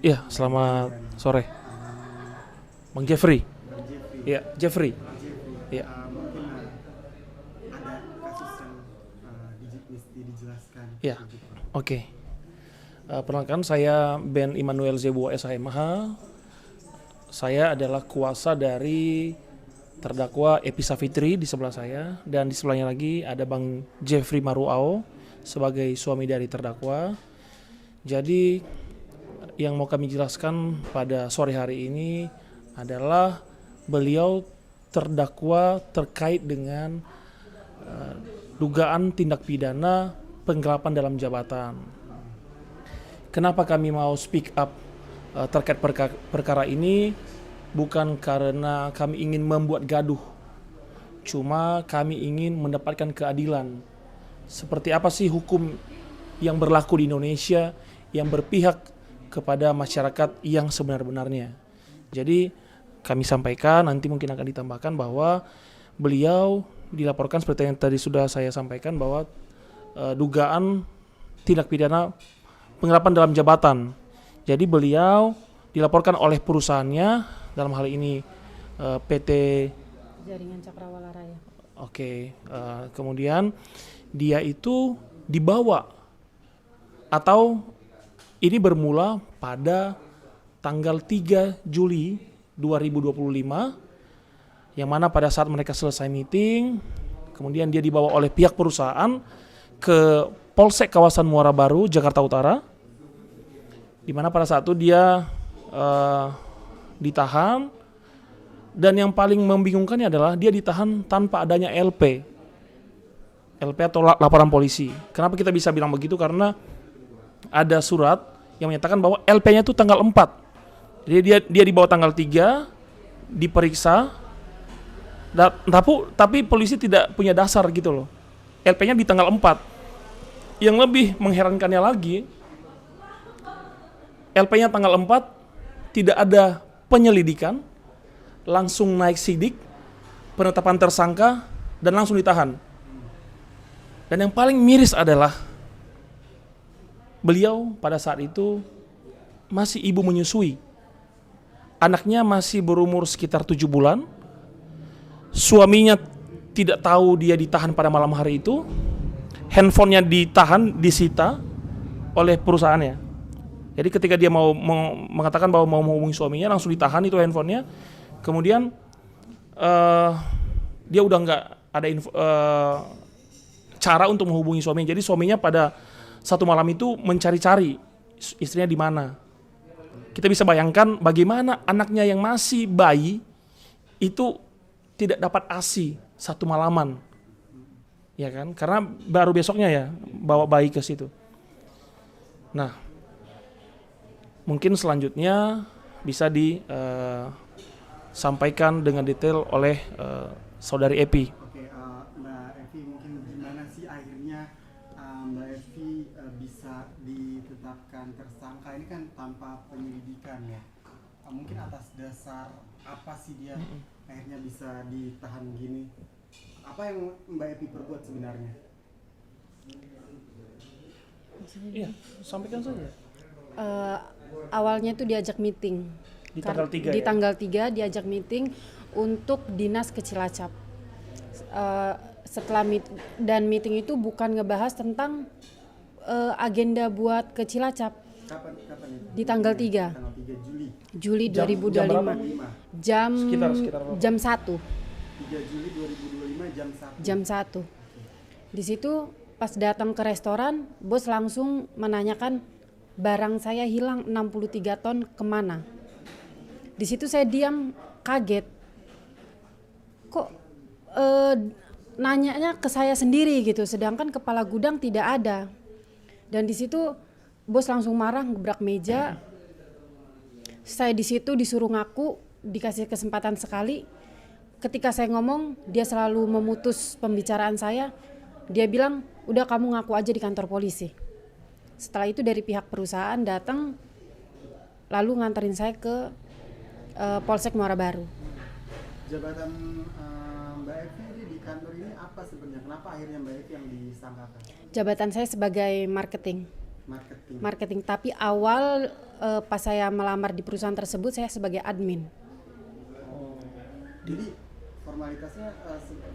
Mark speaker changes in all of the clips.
Speaker 1: Iya, selamat sore. Bang Jeffrey.
Speaker 2: Bang Jeffrey.
Speaker 1: Iya, Jeffrey.
Speaker 2: Bang Jeffrey.
Speaker 1: Iya.
Speaker 2: Mungkin ada kasus yang mesti dijelaskan.
Speaker 1: Iya.
Speaker 2: Gitu.
Speaker 1: Oke. Perkenalkan saya Ben Immanuel Zebo SHMH. Saya adalah kuasa dari terdakwa Epi Safitri di sebelah saya, dan di sebelahnya lagi ada Bang Jeffrey Maruao sebagai suami dari terdakwa. Jadi yang mau kami jelaskan pada sore hari ini adalah beliau terdakwa terkait dengan dugaan tindak pidana penggelapan dalam jabatan. Kenapa kami mau speak up terkait perkara ini? Bukan karena kami ingin membuat gaduh, cuma kami ingin mendapatkan keadilan. Seperti apa sih hukum yang berlaku di Indonesia yang berpihak kepada masyarakat yang sebenar-benarnya. Jadi kami sampaikan, nanti mungkin akan ditambahkan bahwa beliau dilaporkan seperti yang tadi sudah saya sampaikan, bahwa dugaan tindak pidana penggelapan dalam jabatan. Jadi beliau dilaporkan oleh perusahaannya, dalam hal ini PT
Speaker 3: Jaringan Cakrawala Raya.
Speaker 1: Oke, kemudian dia itu dibawa, atau ini bermula pada tanggal 3 Juli 2025, yang mana pada saat mereka selesai meeting, kemudian dia dibawa oleh pihak perusahaan ke Polsek kawasan Muara Baru, Jakarta Utara, di mana pada saat itu dia ditahan, dan yang paling membingungkannya adalah dia ditahan tanpa adanya LP atau laporan polisi. Kenapa kita bisa bilang begitu? Karena ada surat yang menyatakan bahwa LP-nya itu tanggal 4. Jadi dia dibawa tanggal 3, diperiksa, tapi polisi tidak punya dasar gitu loh. LP-nya di tanggal 4. Yang lebih mengherankannya lagi, LP-nya tanggal 4, tidak ada penyelidikan, langsung naik sidik, penetapan tersangka, dan langsung ditahan. Dan yang paling miris adalah beliau pada saat itu masih ibu menyusui. Anaknya masih berumur sekitar 7 bulan. Suaminya tidak tahu dia ditahan pada malam hari itu. Handphonenya disita oleh perusahaannya. Jadi ketika dia mau mengatakan bahwa mau menghubungi suaminya, langsung ditahan itu handphonenya. Kemudian dia udah nggak ada cara untuk menghubungi suaminya. Jadi suaminya pada satu malam itu mencari-cari istrinya di mana. Kita bisa bayangkan bagaimana anaknya yang masih bayi itu tidak dapat ASI satu malaman, ya kan? Karena baru besoknya ya bawa bayi ke situ. Nah, mungkin selanjutnya bisa disampaikan dengan detail oleh saudari Epi.
Speaker 2: Oke, Mbak Evi, mungkin gimana sih akhirnya Mbak Evi bisa ditetapkan tersangka? Ini kan tanpa penyelidikan ya. Mungkin atas dasar apa sih dia akhirnya bisa ditahan gini? Apa yang Mbak Evi perbuat sebenarnya?
Speaker 1: Iya, sampaikan saja.
Speaker 3: Awalnya tuh diajak meeting.
Speaker 1: Di tanggal 3
Speaker 3: Di
Speaker 1: ya?
Speaker 3: tanggal 3 diajak meeting untuk dinas ke Cilacap. Setelah dan meeting itu bukan ngebahas tentang agenda buat ke Cilacap.
Speaker 2: Kapan itu?
Speaker 3: Di tanggal 3
Speaker 2: Tanggal 3 Juli.
Speaker 3: Juli
Speaker 1: Jam
Speaker 3: 2025.
Speaker 2: 5.
Speaker 3: Jam
Speaker 1: Sekitar berapa?
Speaker 3: jam 1.
Speaker 2: 3 Juli 2025 jam 1.
Speaker 3: Jam 1. Di situ pas datang ke restoran, bos langsung menanyakan barang saya hilang 63 ton kemana. Di situ saya diam kaget. Kok nanyanya ke saya sendiri gitu, sedangkan kepala gudang tidak ada. Dan di situ bos langsung marah, gebrak meja. Saya di situ disuruh ngaku, dikasih kesempatan sekali. Ketika saya ngomong, dia selalu memutus pembicaraan saya. Dia bilang, udah kamu ngaku aja di kantor polisi. Setelah itu dari pihak perusahaan datang, lalu nganterin saya ke Polsek Muara Baru.
Speaker 2: Jabatan Mbak Evi di kantor ini apa sebenarnya? Kenapa akhirnya Mbak Evi yang disangkakan?
Speaker 3: Jabatan saya sebagai marketing. marketing. Tapi awal pas saya melamar di perusahaan tersebut saya sebagai admin.
Speaker 2: Jadi formalitasnya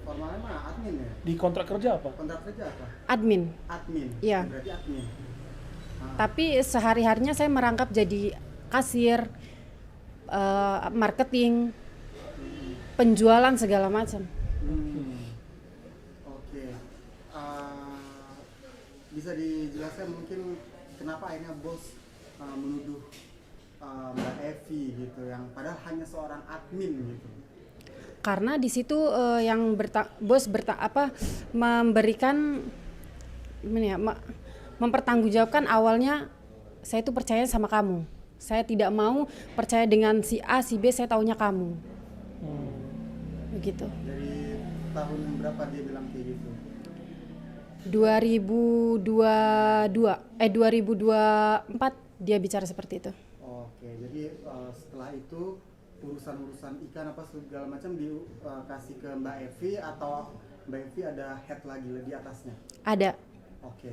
Speaker 2: formalnya mah admin ya?
Speaker 1: Di kontrak kerja apa?
Speaker 2: Kontrak kerja apa?
Speaker 3: Admin.
Speaker 2: Admin.
Speaker 3: Iya.
Speaker 2: Berarti admin.
Speaker 3: Tapi sehari-harinya saya merangkap jadi kasir, marketing, penjualan segala macam.
Speaker 2: Oke. Bisa dijelaskan mungkin kenapa akhirnya bos menuduh Mbak Evi gitu, yang padahal hanya seorang admin gitu.
Speaker 3: Karena di situ yang bos memberikan gimana ya, mempertanggungjawabkan awalnya saya itu percaya sama kamu. Saya tidak mau percaya dengan si A, si B, saya taunya kamu. Begitu.
Speaker 2: Dari tahun berapa dia bilang kayak gitu?
Speaker 3: 2024 dia bicara seperti itu.
Speaker 2: Oke, jadi setelah itu urusan ikan apa segala macam dikasih ke Mbak Evi, atau Mbak Evi ada head lagi di atasnya?
Speaker 3: Ada.
Speaker 2: Oke.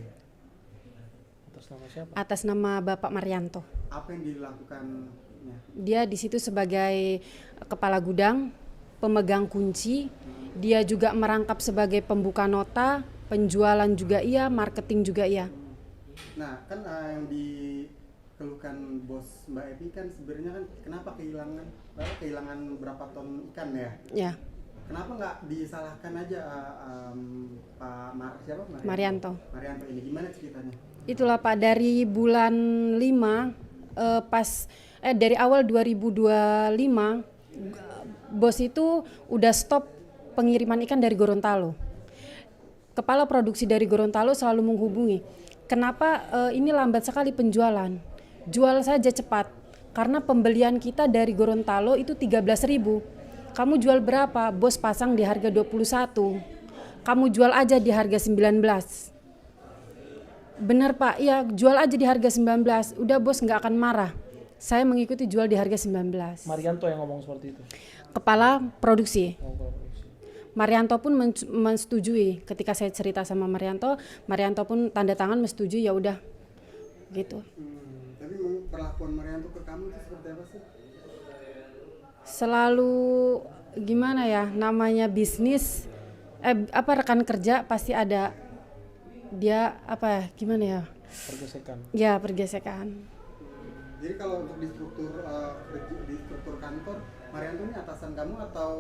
Speaker 1: Atas nama siapa?
Speaker 3: Atas nama Bapak Marianto.
Speaker 2: Apa yang dilakukannya?
Speaker 3: Dia di situ sebagai kepala gudang, pemegang kunci. Dia juga merangkap sebagai pembuka nota, penjualan juga iya, marketing juga iya.
Speaker 2: Nah, kan yang dikeluhkan bos Mbak Evi kan sebenarnya kan kenapa kehilangan berapa ton ikan ya?
Speaker 3: Ya,
Speaker 2: Kenapa nggak disalahkan aja Pak
Speaker 3: Marianto.
Speaker 2: Marianto ini, gimana ceritanya?
Speaker 3: Itulah Pak, dari bulan 5 dari awal 2025 bos itu udah stop pengiriman ikan dari Gorontalo. Kepala produksi dari Gorontalo selalu menghubungi. Kenapa ini lambat sekali penjualan? Jual saja cepat. Karena pembelian kita dari Gorontalo itu 13.000. Kamu jual berapa? Bos pasang di harga 21. Kamu jual aja di harga 19. Benar Pak, iya jual aja di harga 19. Udah bos nggak akan marah. Saya mengikuti jual di harga 19.
Speaker 1: Marianto yang ngomong seperti itu.
Speaker 3: Kepala produksi.
Speaker 1: Oh,
Speaker 3: Marianto pun menyetujui. Ketika saya cerita sama Marianto pun tanda tangan menyetujui, ya udah gitu.
Speaker 2: Tapi perlakuan Marianto ke kamu itu seperti apa sih?
Speaker 3: Selalu gimana ya, namanya bisnis rekan kerja pasti ada dia gimana ya?
Speaker 1: Pergesekan.
Speaker 3: Ya, pergesekan.
Speaker 2: Jadi kalau untuk di struktur kantor, Marianto ini atasan kamu atau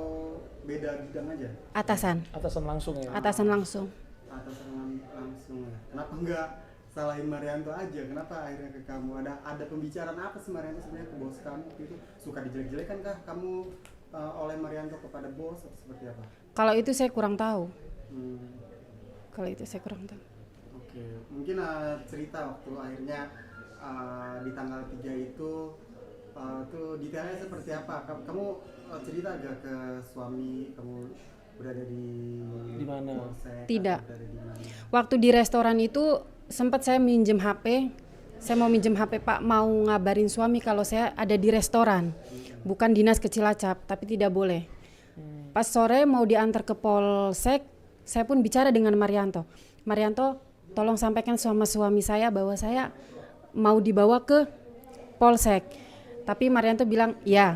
Speaker 2: beda bidang aja?
Speaker 3: Atasan
Speaker 1: Langsung ya.
Speaker 3: langsung.
Speaker 2: Langsung ya. Kenapa enggak salahin Marianto aja? Kenapa akhirnya ke kamu? Ada pembicaraan apa sih Marianto sebenarnya ke bos kamu gitu? Suka dijelek-jelekan kah kamu oleh Marianto kepada bos atau seperti apa?
Speaker 3: Kalau itu saya kurang tahu.
Speaker 2: Oke. Mungkin cerita waktu akhirnya di tanggal 3 itu tuh detailnya seperti apa? Kamu cerita agak ke suami kamu berada di
Speaker 1: mana?
Speaker 2: Polsek,
Speaker 3: Tidak.
Speaker 2: berada di mana?
Speaker 3: Waktu di restoran itu sempat saya minjem HP. Saya mau minjem HP Pak, mau ngabarin suami kalau saya ada di restoran. Bukan dinas ke Cilacap, tapi tidak boleh. Pas sore mau diantar ke Polsek, saya pun bicara dengan Marianto. Marianto, tolong sampaikan sama suami saya bahwa saya mau dibawa ke Polsek. Tapi Marianto bilang, "Ya."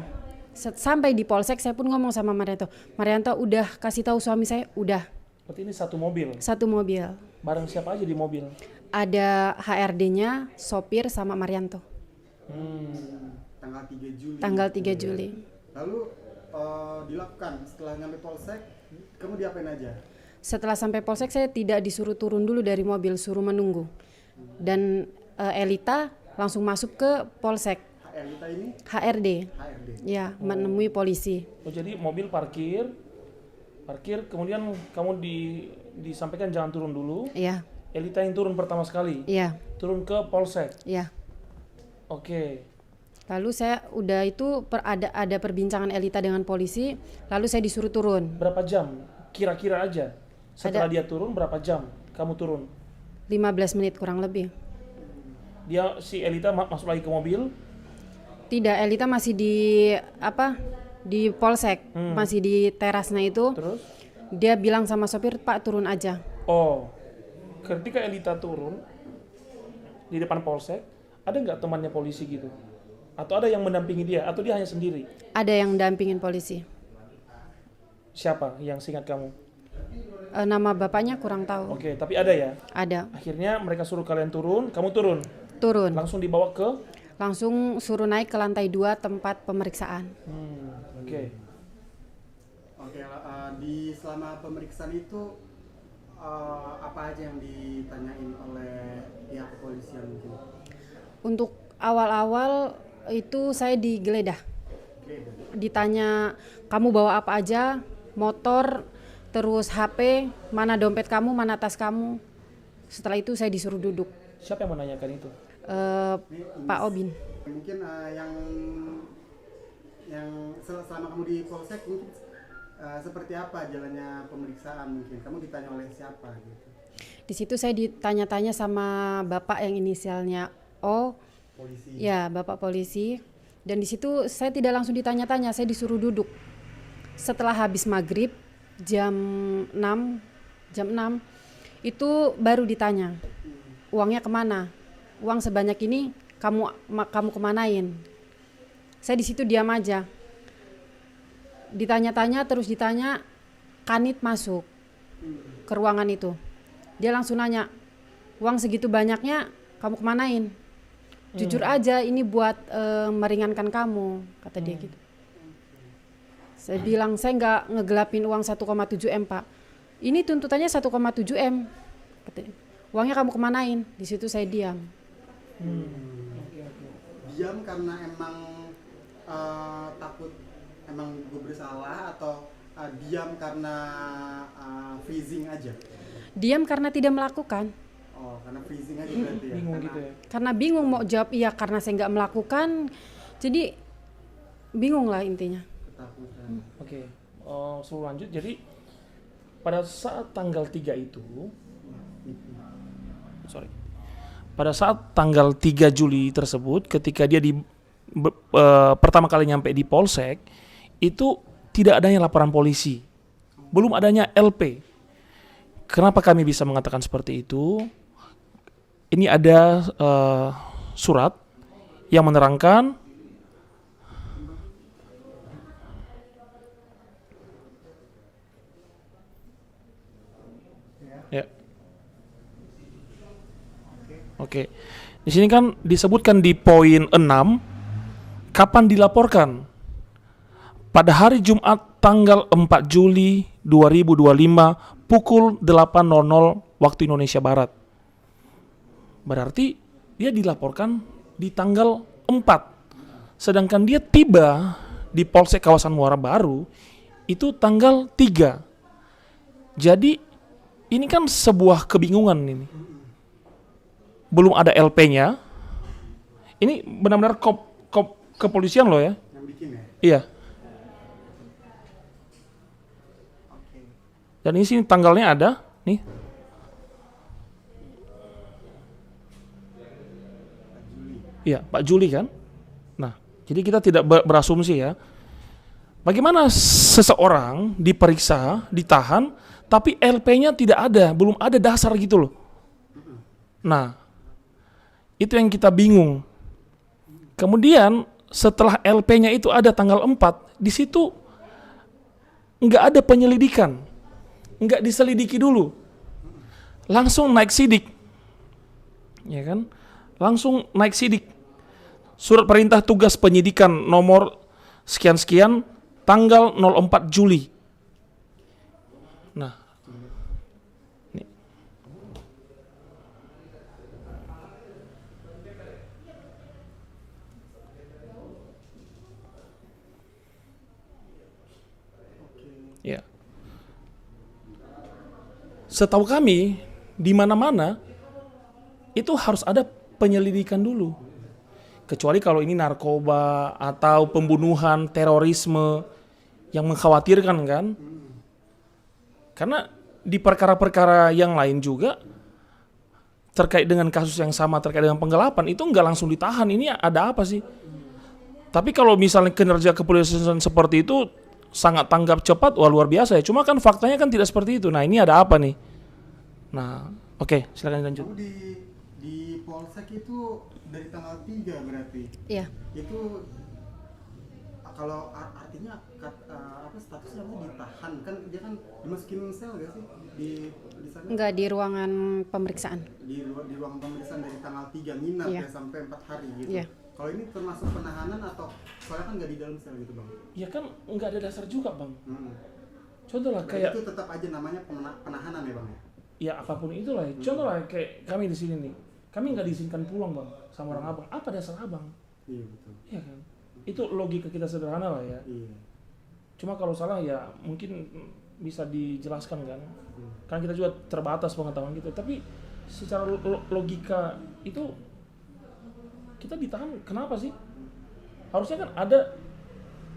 Speaker 3: Sampai di Polsek saya pun ngomong sama Marianto. Marianto udah kasih tahu suami saya, udah.
Speaker 1: Berarti ini satu mobil.
Speaker 3: Satu mobil.
Speaker 1: Bareng siapa aja di mobil?
Speaker 3: Ada HRD-nya, sopir sama Marianto.
Speaker 2: Tanggal 3 Juli.
Speaker 3: Tanggal 3 Juli.
Speaker 2: Lalu dilakukan setelah nyampe Polsek, kamu diapain aja?
Speaker 3: Setelah sampai Polsek saya tidak disuruh turun dulu dari mobil, suruh menunggu. Dan Elita langsung masuk ke Polsek.
Speaker 2: Elita ini
Speaker 3: HRD. Ya, menemui polisi.
Speaker 1: Oh, jadi mobil parkir, kemudian kamu disampaikan jangan turun dulu.
Speaker 3: Iya.
Speaker 1: Elita yang turun pertama sekali.
Speaker 3: Iya.
Speaker 1: Turun ke Polsek.
Speaker 3: Iya.
Speaker 1: Oke.
Speaker 3: Lalu saya udah itu ada perbincangan Elita dengan polisi, lalu saya disuruh turun.
Speaker 1: Berapa jam? Kira-kira aja. Setelah dia turun berapa jam kamu turun?
Speaker 3: 15 menit kurang lebih.
Speaker 1: Si Elita masuk lagi ke mobil?
Speaker 3: Tidak, Elita masih di Polsek, masih di terasnya itu.
Speaker 1: Terus?
Speaker 3: Dia bilang sama sopir, "Pak, turun aja."
Speaker 1: Oh. Ketika Elita turun, di depan polsek, ada nggak temannya polisi gitu? Atau ada yang mendampingi dia? Atau dia hanya sendiri?
Speaker 3: Ada yang dampingin polisi.
Speaker 1: Siapa yang seingat kamu?
Speaker 3: Nama bapaknya kurang tahu.
Speaker 1: Oke, tapi ada ya?
Speaker 3: Ada.
Speaker 1: Akhirnya mereka suruh kalian turun, kamu turun?
Speaker 3: Turun.
Speaker 1: Langsung dibawa ke?
Speaker 3: Langsung suruh naik ke lantai 2 tempat pemeriksaan.
Speaker 1: Oke.
Speaker 2: Oke, di selama pemeriksaan itu apa aja yang ditanyain oleh pihak kepolisian mungkin?
Speaker 3: Untuk awal-awal itu saya digeledah. Ditanya kamu bawa apa aja, motor, terus HP, mana dompet kamu, mana tas kamu. Setelah itu saya disuruh duduk.
Speaker 1: Siapa yang menanyakan itu?
Speaker 3: Pak Obin.
Speaker 2: Mungkin yang selama kamu di polsek mungkin seperti apa jalannya pemeriksaan mungkin? Kamu ditanya oleh siapa gitu?
Speaker 3: Di situ saya ditanya-tanya sama bapak yang inisialnya O.
Speaker 2: Polisi.
Speaker 3: Ya, bapak polisi. Dan di situ saya tidak langsung ditanya-tanya, saya disuruh duduk. Setelah habis maghrib jam 6 itu baru ditanya, uangnya kemana? Uang sebanyak ini kamu kemanain? Saya di situ diam aja. Ditanya-tanya terus ditanya, Kanit masuk ke ruangan itu. Dia langsung nanya, uang segitu banyaknya kamu kemanain? Jujur aja ini buat meringankan kamu, kata dia gitu. Saya bilang saya nggak ngegelapin uang 1,7 M Pak. Ini tuntutannya 1,7 M. Katanya, uangnya kamu kemanain? Di situ saya diam.
Speaker 2: Diam karena emang takut emang gue bersalah atau diam karena freezing aja?
Speaker 3: Diam karena tidak melakukan.
Speaker 2: Oh, karena freezing aja berarti ya?
Speaker 1: Bingung
Speaker 2: Karena-
Speaker 1: gitu ya?
Speaker 3: Karena bingung mau jawab iya karena saya nggak melakukan. Jadi bingung lah intinya.
Speaker 2: Ketakutan.
Speaker 1: Oke. Sebelum lanjut, jadi pada saat tanggal 3 itu, pada saat tanggal 3 Juli tersebut, ketika dia pertama kali nyampe di polsek, itu tidak adanya laporan polisi, belum adanya LP. Kenapa kami bisa mengatakan seperti itu? Ini ada surat yang menerangkan ya. Oke. Di sini kan disebutkan di poin 6 kapan dilaporkan. Pada hari Jumat tanggal 4 Juli 2025 pukul 8.00 waktu Indonesia Barat. Berarti dia dilaporkan di tanggal 4. Sedangkan dia tiba di Polsek kawasan Muara Baru itu tanggal 3. Jadi ini kan sebuah kebingungan ini. Belum ada LP-nya. Ini benar-benar kepolisian loh ya.
Speaker 2: Yang bikin ya?
Speaker 1: Iya.
Speaker 2: Oke.
Speaker 1: Dan ini sini tanggalnya ada nih.
Speaker 2: 4 Juli.
Speaker 1: Iya, Pak Juli kan. Nah, jadi kita tidak berasumsi ya. Bagaimana seseorang diperiksa, ditahan, tapi LP-nya tidak ada, belum ada dasar gitu loh. Nah, itu yang kita bingung. Kemudian setelah LP-nya itu ada tanggal 4, di situ nggak ada penyelidikan, nggak diselidiki dulu, langsung naik sidik, ya kan? Langsung naik sidik. Surat perintah tugas penyidikan nomor sekian-sekian tanggal 04 Juli. Nah, ini. Ya. Setahu kami di mana-mana itu harus ada penyelidikan dulu. Kecuali kalau ini narkoba atau pembunuhan, terorisme yang mengkhawatirkan kan. Karena di perkara-perkara yang lain juga terkait dengan kasus yang sama, terkait dengan penggelapan, itu nggak langsung ditahan. Ini ada apa sih? Tapi kalau misalnya kinerja kepolisian seperti itu sangat tanggap cepat, wah luar biasa ya. Cuma kan faktanya kan tidak seperti itu. Nah ini ada apa nih? Nah, oke, silakan lanjut.
Speaker 2: Kamu Di Polsek itu dari tanggal 3 berarti.
Speaker 3: Iya.
Speaker 2: Itu kalau artinya apa statusnya apa ditahan kan dia kan dimasukin sel gak sih di sana?
Speaker 3: Enggak, di ruangan pemeriksaan.
Speaker 2: Di ruang pemeriksaan dari tanggal 3 nginap
Speaker 3: Iya.
Speaker 2: ya sampai 4 hari gitu.
Speaker 3: Iya.
Speaker 2: Kalau ini termasuk penahanan atau soalnya kan nggak di dalam sel gitu bang?
Speaker 1: Ya kan nggak ada dasar juga bang. Contoh lah
Speaker 2: Berarti
Speaker 1: kayak
Speaker 2: itu tetap aja namanya penahanan ya bang ya?
Speaker 1: ya apapun itulah. Contoh lah kayak kami di sini nih, kami nggak diizinkan pulang bang sama orang abang. Apa dasar abang?
Speaker 2: Iya betul.
Speaker 1: Iya kan? Itu logika kita sederhana lah ya.
Speaker 2: Iya.
Speaker 1: Cuma kalau salah ya mungkin bisa dijelaskan kan. Kan kita juga terbatas pengetahuan kita. Tapi secara logika itu kita ditahan kenapa sih? Harusnya kan ada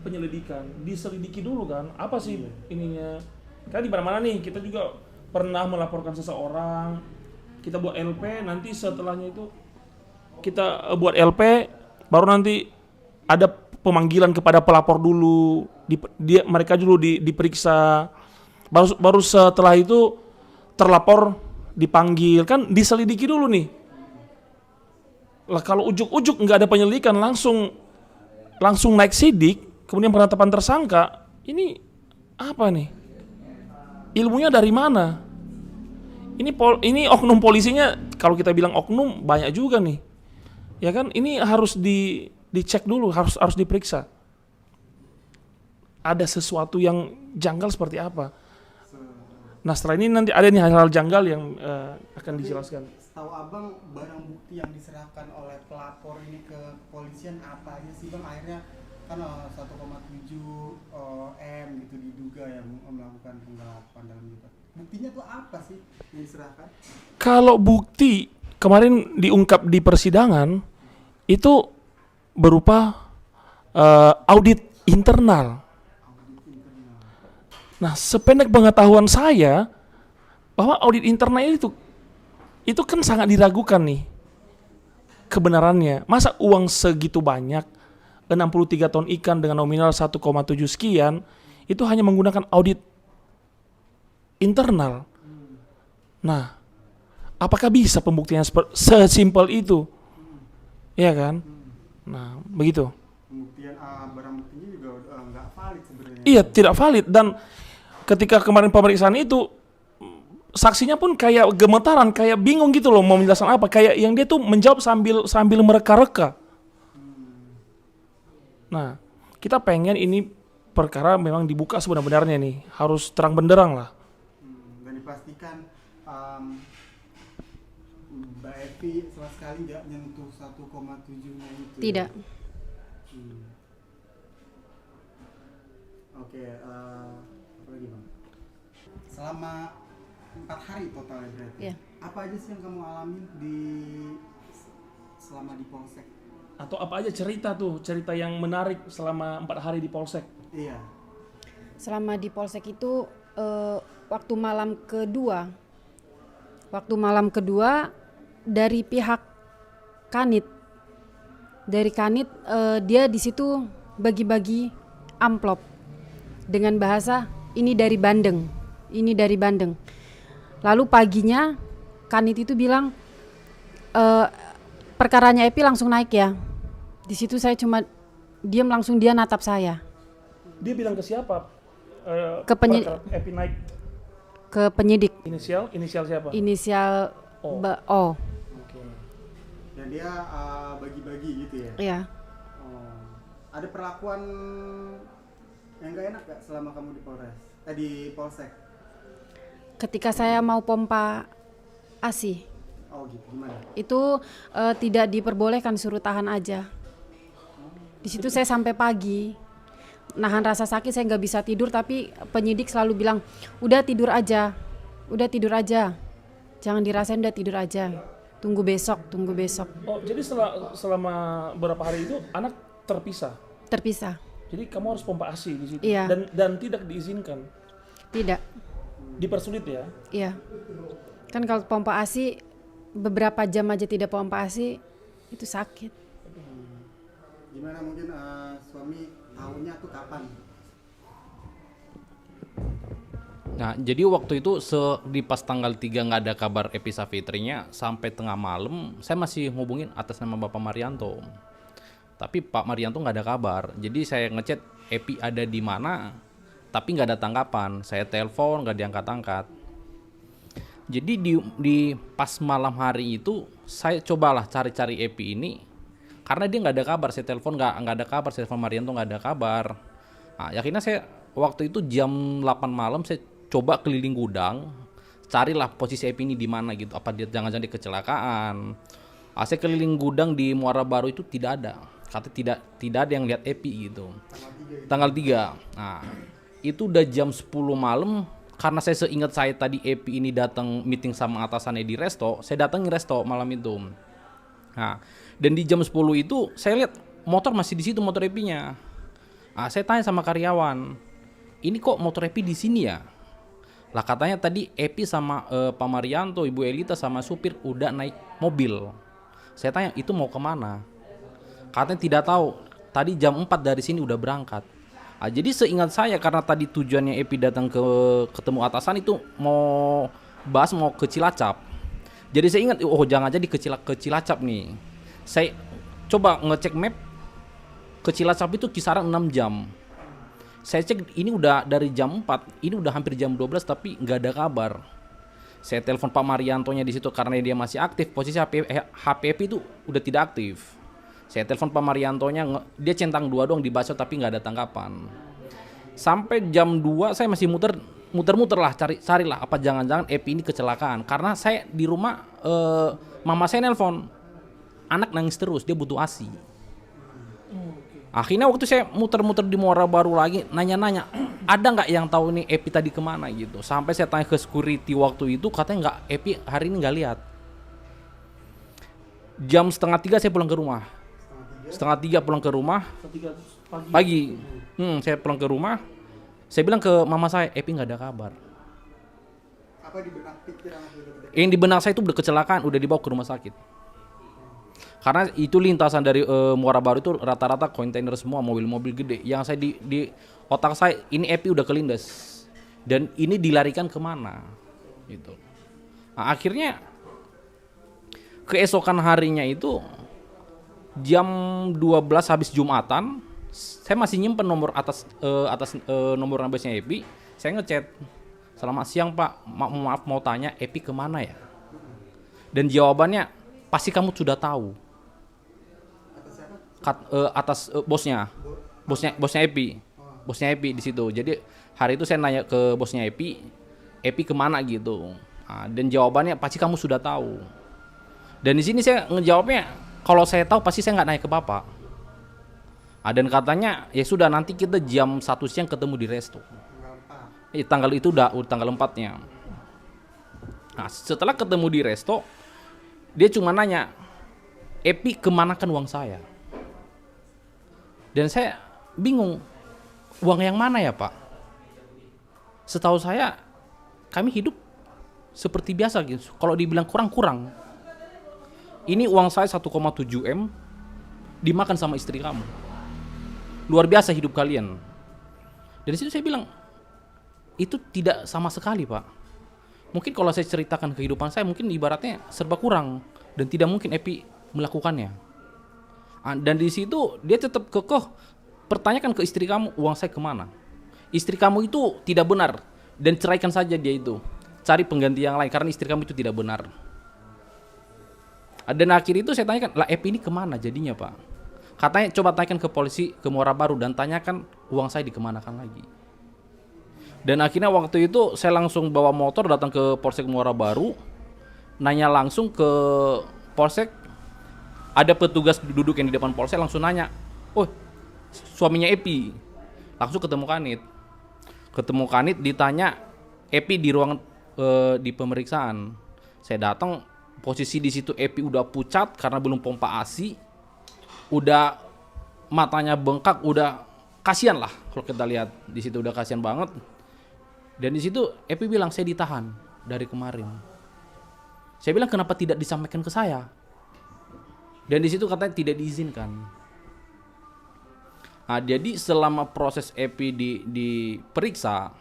Speaker 1: penyelidikan, diselidiki dulu kan. Apa sih ininya? Karena di mana-mana nih kita juga pernah melaporkan seseorang, kita buat LP, nanti setelahnya itu kita buat LP, baru nanti ada pemanggilan kepada pelapor dulu, mereka dulu diperiksa, baru setelah itu terlapor dipanggil, kan diselidiki dulu nih. Lah kalau ujuk-ujuk nggak ada penyelidikan langsung naik sidik, kemudian penetapan tersangka, ini apa nih? Ilmunya dari mana? Ini oknum polisinya, kalau kita bilang oknum banyak juga nih. Ya kan, ini harus dicek dulu, harus diperiksa. Ada sesuatu yang janggal seperti apa? Nah setelah ini nanti ada nih hal-hal janggal yang akan dijelaskan.
Speaker 2: Tahu abang barang bukti yang diserahkan oleh pelapor ini ke kepolisian apa aja sih bang? Akhirnya kan 1,7 M gitu diduga yang melakukan penggelapan dalam gitu. Buktinya tuh apa sih yang diserahkan?
Speaker 1: Kalau bukti kemarin diungkap di persidangan itu berupa audit internal. Nah, sependek pengetahuan saya bahwa audit internal itu kan sangat diragukan nih kebenarannya. Masa uang segitu banyak 63 ton ikan dengan nominal 1,7 sekian itu hanya menggunakan audit internal. Nah, apakah bisa pembuktiannya sesimpel itu? Iya kan? Nah, begitu.
Speaker 2: Pembuktian barang buktinya juga nggak valid sebenarnya.
Speaker 1: Iya, tidak valid. Dan ketika kemarin pemeriksaan itu saksinya pun kayak gemetaran, kayak bingung gitu loh mau menjelaskan apa, kayak yang dia tuh menjawab sambil mereka-reka. Nah, kita pengen ini perkara memang dibuka sebenar-benarnya nih, harus terang benderang lah.
Speaker 2: Dan dipastikan Mbak Evi sama sekali nggak nyentuh 1,7-nya itu.
Speaker 3: Tidak.
Speaker 2: Oke, apa lagi bang? Selama 4 hari totalnya berarti.
Speaker 3: Iya.
Speaker 2: Apa aja sih yang kamu alamin selama di Polsek?
Speaker 1: Atau apa aja cerita yang menarik selama 4 hari di Polsek?
Speaker 2: Iya.
Speaker 3: Selama di Polsek itu waktu malam kedua dari pihak Kanit. Dari Kanit dia di situ bagi-bagi amplop dengan bahasa ini dari Bandeng. Ini dari Bandeng. Lalu paginya Kanit itu bilang perkaranya Epi langsung naik ya. Di situ saya cuma diam, langsung dia natap saya.
Speaker 1: Dia bilang ke siapa?
Speaker 3: Ke penyidik.
Speaker 1: Epi naik.
Speaker 3: Ke penyidik.
Speaker 1: Inisial siapa?
Speaker 3: Inisial
Speaker 1: O.
Speaker 3: O.
Speaker 1: Oke.
Speaker 2: Dan dia bagi-bagi gitu ya?
Speaker 3: Iya.
Speaker 2: Oh. Ada perlakuan yang gak enak gak selama kamu di Polres? Di Polsek?
Speaker 3: Ketika saya mau pompa ASI,
Speaker 2: Oh gitu, gimana?
Speaker 3: itu tidak diperbolehkan, suruh tahan aja. Di situ saya sampai pagi, nahan rasa sakit, saya nggak bisa tidur, tapi penyidik selalu bilang, udah tidur aja, jangan dirasain, udah tidur aja, tunggu besok.
Speaker 1: Oh, jadi selama beberapa hari itu anak terpisah. Jadi kamu harus pompa ASI di situ.
Speaker 3: Iya.
Speaker 1: Dan tidak diizinkan.
Speaker 3: Tidak.
Speaker 1: Dipersulit ya.
Speaker 3: Iya. Kan kalau pompa ASI beberapa jam aja tidak pompa ASI itu sakit.
Speaker 2: Gimana mungkin suami tahunya tuh kapan?
Speaker 4: Nah, jadi waktu itu di pas tanggal 3 nggak ada kabar Epi Safitrinya, sampai tengah malam saya masih hubungin atas nama Bapak Marianto. Tapi Pak Marianto nggak ada kabar. Jadi saya ngechat Epi ada di mana, tapi nggak ada tanggapan. Saya telepon nggak diangkat-angkat. Jadi di pas malam hari itu saya cobalah cari-cari Epi ini, karena dia nggak ada kabar. Saya telepon nggak ada kabar. Saya telepon Marianto nggak ada kabar. Nah, akhirnya saya waktu itu jam 8 malam saya coba keliling gudang, carilah posisi Epi ini di mana gitu. Apa dia jangan-jangan dia kecelakaan. Saya keliling gudang di Muara Baru itu tidak ada. Katanya tidak ada yang lihat Epi gitu. Tanggal 3. Nah, itu udah jam 10 malam. Karena saya seingat saya tadi Epi ini datang meeting sama atasannya di resto, saya datangin resto malam itu. Nah, dan di jam 10 itu saya lihat motor masih di situ, motor Epinya. Nah, saya tanya sama karyawan, ini kok motor Epi di sini ya? Lah katanya tadi Epi sama Pak Marianto, Ibu Elita sama supir udah naik mobil. Saya tanya itu mau kemana? Katanya tidak tahu. Tadi jam 4 dari sini udah berangkat. Nah, jadi seingat saya karena tadi tujuannya Epi datang ketemu atasan itu mau ke Cilacap. Jadi saya ingat jangan jadi ke Cilacap nih. Saya coba ngecek map ke Cilacap itu kisaran 6 jam. Saya cek ini udah dari jam 4, ini udah hampir jam 12 tapi nggak ada kabar. Saya telepon Pak Mariantonya di situ karena dia masih aktif, posisi HP itu udah tidak aktif. Saya telepon Pak Mariantonya, dia centang 2 doang dibaca tapi nggak ada tanggapan. Sampai jam 2 saya masih muter-muter lah carilah apa jangan-jangan Epi ini kecelakaan. Karena saya di rumah mama saya nelpon, anak nangis terus, dia butuh ASI. Akhirnya waktu saya muter-muter di Muara Baru lagi nanya-nanya, ada nggak yang tahu ini Epi tadi kemana gitu. Sampai saya tanya ke security waktu itu, katanya nggak, Epi hari ini nggak lihat. Jam 2:30 saya pulang ke rumah. 2:30 pulang ke rumah. Pagi. Saya pulang ke rumah. Saya bilang ke mama saya, Epi nggak ada kabar.
Speaker 2: Apa di benak pikiran?
Speaker 4: Yang di benak saya itu udah kecelakaan, udah dibawa ke rumah sakit. Karena itu lintasan dari Muara Baru itu rata-rata kontainer semua, mobil-mobil gede. Yang saya di otak saya, ini Epi udah kelindes. Dan ini dilarikan kemana? Gitu. Nah, akhirnya keesokan harinya itu jam 12 habis Jumatan, saya masih nyimpen nomor atas nomor nambahnya Epi. Saya ngechat, selamat siang Pak, maaf mau tanya Epi kemana ya? Dan jawabannya, pasti kamu sudah tahu. Bosnya Epi, di situ. Jadi hari itu saya nanya ke bosnya Epi kemana gitu. Nah, dan jawabannya pasti kamu sudah tahu. Dan di sini saya ngejawabnya, kalau saya tahu pasti saya nggak nanya ke bapak. Nah, dan katanya ya sudah nanti kita jam 1 siang ketemu di resto. Tanggal itu udah tanggal 4-nya. Nah, setelah ketemu di resto, dia cuma nanya, Epi kemanakan uang saya? Dan saya bingung, uang yang mana ya Pak? Setahu saya, kami hidup seperti biasa gitu. Kalau dibilang kurang. Ini uang saya 1,7 M, dimakan sama istri kamu. Luar biasa hidup kalian. Dari situ saya bilang, itu tidak sama sekali Pak. Mungkin kalau saya ceritakan kehidupan saya, mungkin ibaratnya serba kurang. Dan tidak mungkin Epi melakukannya. Dan di situ dia tetap kekeh pertanyakan ke istri kamu, uang saya kemana? Istri kamu itu tidak benar dan ceraikan saja dia itu. Cari pengganti yang lain karena istri kamu itu tidak benar. Dan akhir itu saya tanyakan, lah Epi ini kemana jadinya Pak? Katanya coba tanyakan ke polisi ke Muara Baru dan tanyakan uang saya dikemanakan lagi. Dan akhirnya waktu itu saya langsung bawa motor datang ke Polsek Muara Baru, nanya langsung ke Polsek. Ada petugas duduk yang di depan polsek langsung nanya, oh suaminya Epi. Langsung ketemu Kanit ditanya Epi di ruang di pemeriksaan. Saya datang, posisi di situ Epi udah pucat karena belum pompa ASI, udah matanya bengkak, udah kasihan lah kalau kita lihat di situ udah kasihan banget. Dan di situ Epi bilang saya ditahan dari kemarin. Saya bilang kenapa tidak disampaikan ke saya? Dan di situ katanya tidak diizinkan. Nah, jadi selama proses Epi diperiksa,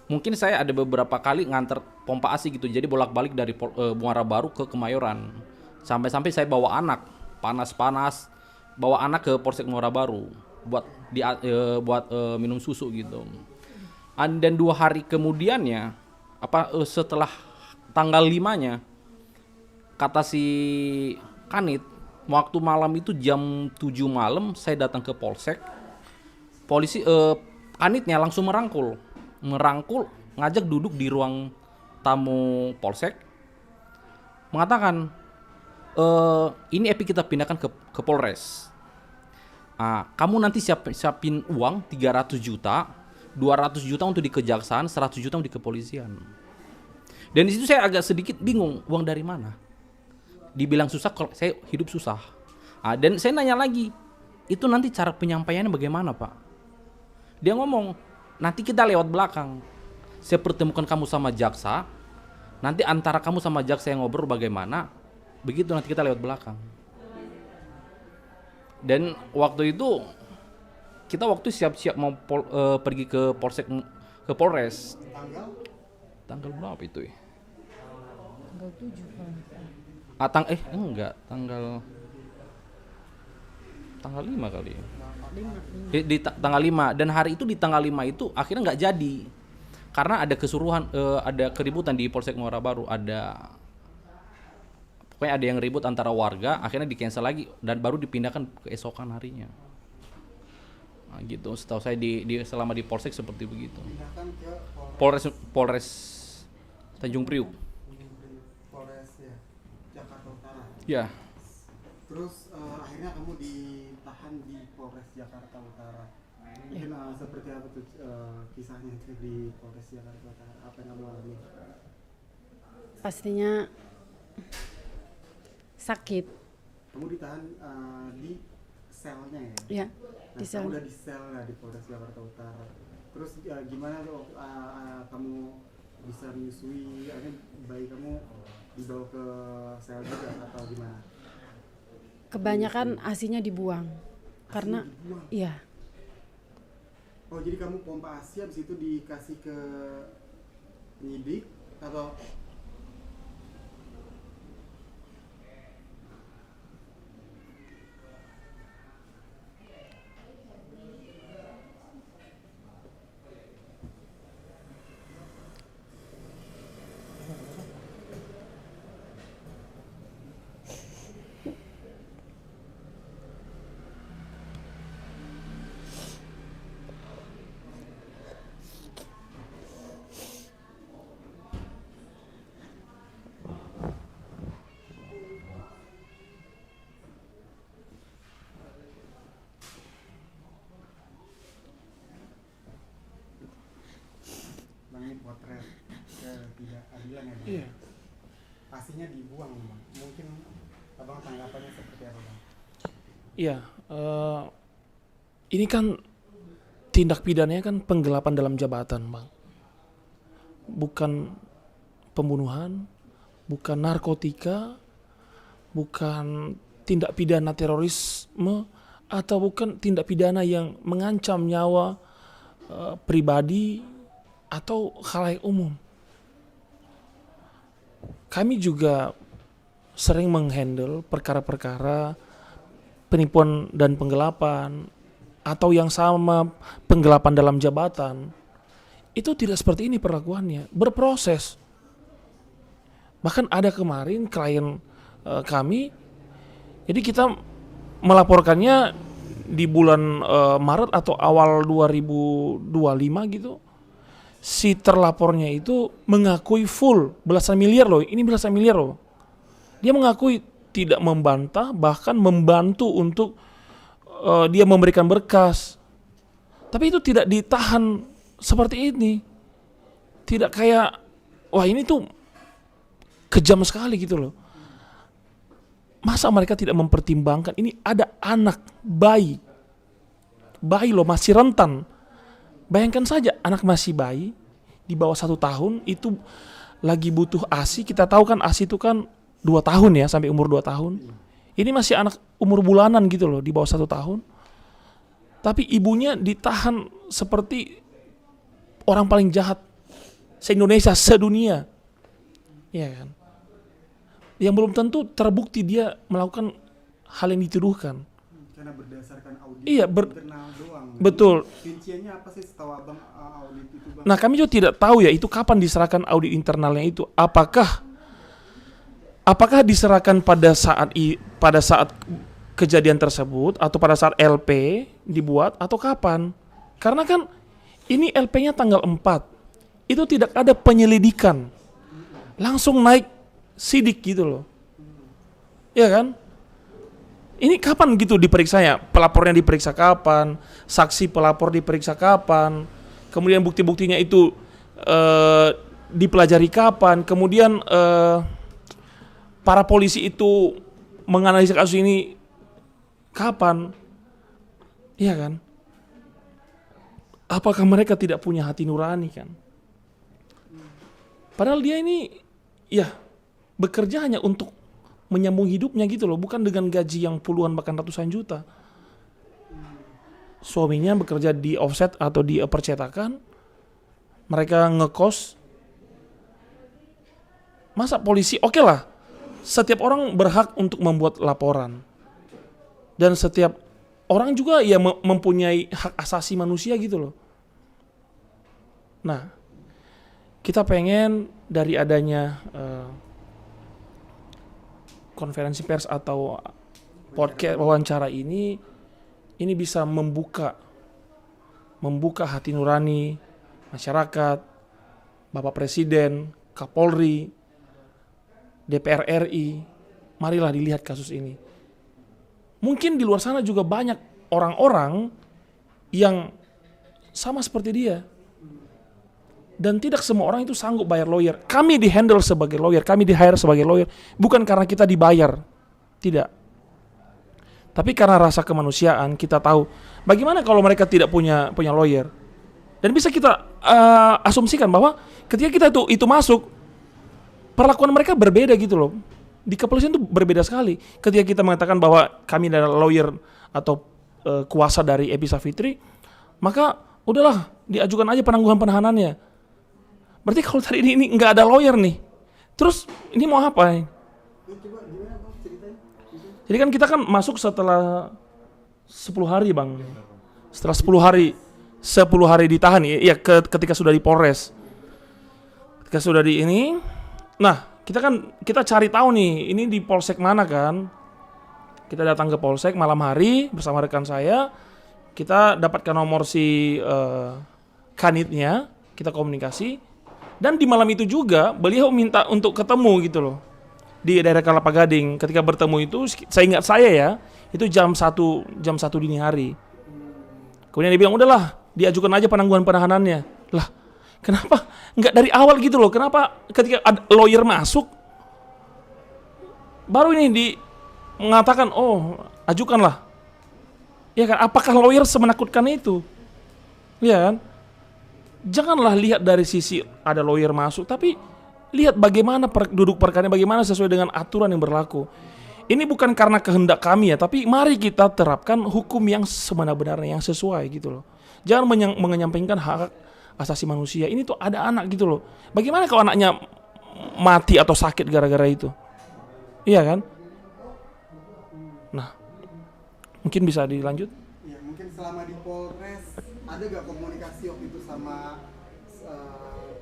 Speaker 4: Mungkin saya ada beberapa kali nganter pompa ASI gitu, jadi bolak-balik dari Muara Baru ke Kemayoran. Sampai-sampai saya bawa anak, panas-panas, bawa anak ke Polsek Muara Baru buat minum susu gitu. Dan 2 hari kemudiannya, setelah tanggal 5-nya, kata si Kanit, waktu malam itu jam 7 malam saya datang ke Polsek. Polisi Kanitnya langsung merangkul, ngajak duduk di ruang tamu Polsek, mengatakan ini Epi kita pindahkan ke Polres. Kamu nanti siapin uang 300 juta, 200 juta untuk di kejaksaan, 100 juta untuk di kepolisian. Dan di situ saya agak sedikit bingung, uang dari mana? Dibilang susah, kalau saya hidup susah. Dan saya nanya lagi, itu nanti cara penyampaiannya bagaimana, Pak? Dia ngomong, nanti kita lewat belakang. Saya pertemukan kamu sama jaksa. Nanti antara kamu sama jaksa yang ngobrol bagaimana, begitu nanti kita lewat belakang. Dan waktu itu kita siap-siap mau pergi ke Polres. Tanggal berapa itu ya?
Speaker 3: Tanggal 7 kan.
Speaker 4: Tanggal 5 kali ya. Di tanggal 5, dan hari itu di tanggal 5 itu akhirnya nggak jadi. Karena ada kesuruhan, ada keributan di Polsek Muara Baru, pokoknya ada yang ribut antara warga, akhirnya di-cancel lagi dan baru dipindahkan keesokan harinya. Gitu, setahu saya selama di Polsek seperti begitu.
Speaker 2: Pindahkan ke
Speaker 4: Polres Tanjung Priuk.
Speaker 2: Polres ya, Jakarta Utara.
Speaker 4: Ya.
Speaker 2: Terus akhirnya kamu ditahan di Polres Jakarta Utara. Mungkin seperti apa tuh kisahnya di Polres Jakarta Utara? Apa yang kamu alami?
Speaker 3: Pastinya sakit.
Speaker 2: Kamu ditahan di selnya ya?
Speaker 3: Ya,
Speaker 2: Nah,
Speaker 3: di sel.
Speaker 2: kamu udah di sel lah di Polres Jakarta Utara. Terus gimana tuh kamu bisa menyusui? Akhirnya bayi kamu dibawa ke sel juga atau gimana?
Speaker 3: Kebanyakan ASI-nya dibuang. Karena
Speaker 2: Dibuang?
Speaker 3: iya,
Speaker 2: Oh, jadi kamu pompa ASI habis itu dikasih ke penyidik atau ini potret ketidakadilan ya, Bang?
Speaker 1: Iya.
Speaker 2: Pastinya dibuang, Bang. Mungkin abang tanggapannya seperti apa, Bang?
Speaker 1: Iya, ini kan tindak pidananya kan penggelapan dalam jabatan, Bang. Bukan pembunuhan, bukan narkotika, bukan tindak pidana terorisme, atau bukan tindak pidana yang mengancam nyawa pribadi atau khalayak umum. Kami juga sering menghandle perkara-perkara penipuan dan penggelapan atau yang sama penggelapan dalam jabatan. Itu tidak seperti ini perlakuannya, berproses. Bahkan ada kemarin klien kami, jadi kita melaporkannya di bulan Maret atau awal 2025 gitu. Si terlapornya itu mengakui full belasan miliar loh, ini belasan miliar loh. Dia mengakui tidak membantah, bahkan membantu untuk dia memberikan berkas. Tapi itu tidak ditahan seperti ini. Tidak kayak, wah ini tuh kejam sekali gitu loh. Masa mereka tidak mempertimbangkan, ini ada anak, bayi loh, masih rentan. Bayangkan saja anak masih bayi di bawah 1 tahun itu lagi butuh ASI. Kita tahu kan ASI itu kan 2 tahun ya, sampai umur 2 tahun. Ini masih anak umur bulanan gitu loh, di bawah 1 tahun. Tapi ibunya ditahan seperti orang paling jahat se-Indonesia, sedunia. Iya kan? Yang belum tentu terbukti dia melakukan hal yang dituduhkan.
Speaker 2: Karena berdasarkan audit
Speaker 1: Iya,
Speaker 2: internal doang.
Speaker 1: betul.
Speaker 2: Rinciannya apa sih setahu abang audit itu bang?
Speaker 1: Nah, kami juga tidak tahu ya itu kapan diserahkan audit internalnya itu. Apakah diserahkan pada saat kejadian tersebut atau pada saat LP dibuat atau kapan? Karena kan ini LP-nya tanggal 4. Itu tidak ada penyelidikan. Langsung naik sidik gitu loh. Ya kan? Ini kapan gitu diperiksanya? Pelapornya diperiksa kapan? Saksi pelapor diperiksa kapan? Kemudian bukti-buktinya itu dipelajari kapan? Kemudian para polisi itu menganalisa kasus ini kapan? Iya kan? Apakah mereka tidak punya hati nurani kan? Padahal dia ini ya bekerja hanya untuk menyambung hidupnya gitu loh, bukan dengan gaji yang puluhan bahkan ratusan juta. Suaminya bekerja di offset atau di percetakan, mereka ngekos. Masa polisi, oke lah, setiap orang berhak untuk membuat laporan. Dan setiap orang juga ya mempunyai hak asasi manusia gitu loh. Nah, kita pengen dari adanya konferensi pers atau podcast wawancara ini bisa membuka hati nurani masyarakat, Bapak Presiden, Kapolri, DPR RI. Marilah dilihat kasus ini. Mungkin di luar sana juga banyak orang-orang yang sama seperti dia. Dan tidak semua orang itu sanggup bayar lawyer. Kami di-handle sebagai lawyer, kami di-hire sebagai lawyer. Bukan karena kita dibayar. Tidak. Tapi karena rasa kemanusiaan, kita tahu bagaimana kalau mereka tidak punya lawyer. Dan bisa kita asumsikan bahwa ketika kita itu masuk, perlakuan mereka berbeda gitu loh. Di kepolisian itu berbeda sekali. Ketika kita mengatakan bahwa kami adalah lawyer atau kuasa dari Epi Savitri, maka udahlah diajukan aja penangguhan penahanannya. Berarti kalau tadi ini nggak ada lawyer nih, terus ini mau apa?
Speaker 2: Coba gimana bang ceritanya?
Speaker 1: Jadi kan kita kan masuk setelah 10 hari bang. Setelah 10 hari ditahan ya ketika sudah di Polres. Ketika sudah di ini, nah kita cari tahu nih ini di Polsek mana kan? Kita datang ke Polsek malam hari bersama rekan saya. Kita dapatkan nomor si kanitnya, kita komunikasi. Dan di malam itu juga beliau minta untuk ketemu gitu loh di daerah Kelapa Gading. Ketika bertemu itu, saya ingat saya ya, itu jam 1 dini hari. Kemudian dia bilang udahlah diajukan aja penangguhan penahanannya. Lah kenapa nggak dari awal gitu loh? Kenapa ketika ada lawyer masuk baru ini mengatakan oh ajukanlah? Ya kan? Apakah lawyer semenakutkan itu? Ya kan? Janganlah lihat dari sisi ada lawyer masuk, tapi lihat bagaimana duduk perkara, bagaimana sesuai dengan aturan yang berlaku. Ini bukan karena kehendak kami ya, tapi mari kita terapkan hukum yang sebenar-benarnya, yang sesuai gitu loh. Jangan menyampingkan hak asasi manusia. Ini tuh ada anak gitu loh. Bagaimana kalau anaknya mati atau sakit gara-gara itu? Iya kan? Nah, mungkin bisa dilanjut?
Speaker 2: Ya mungkin selama di Polres ada gak komunikasi waktu itu sama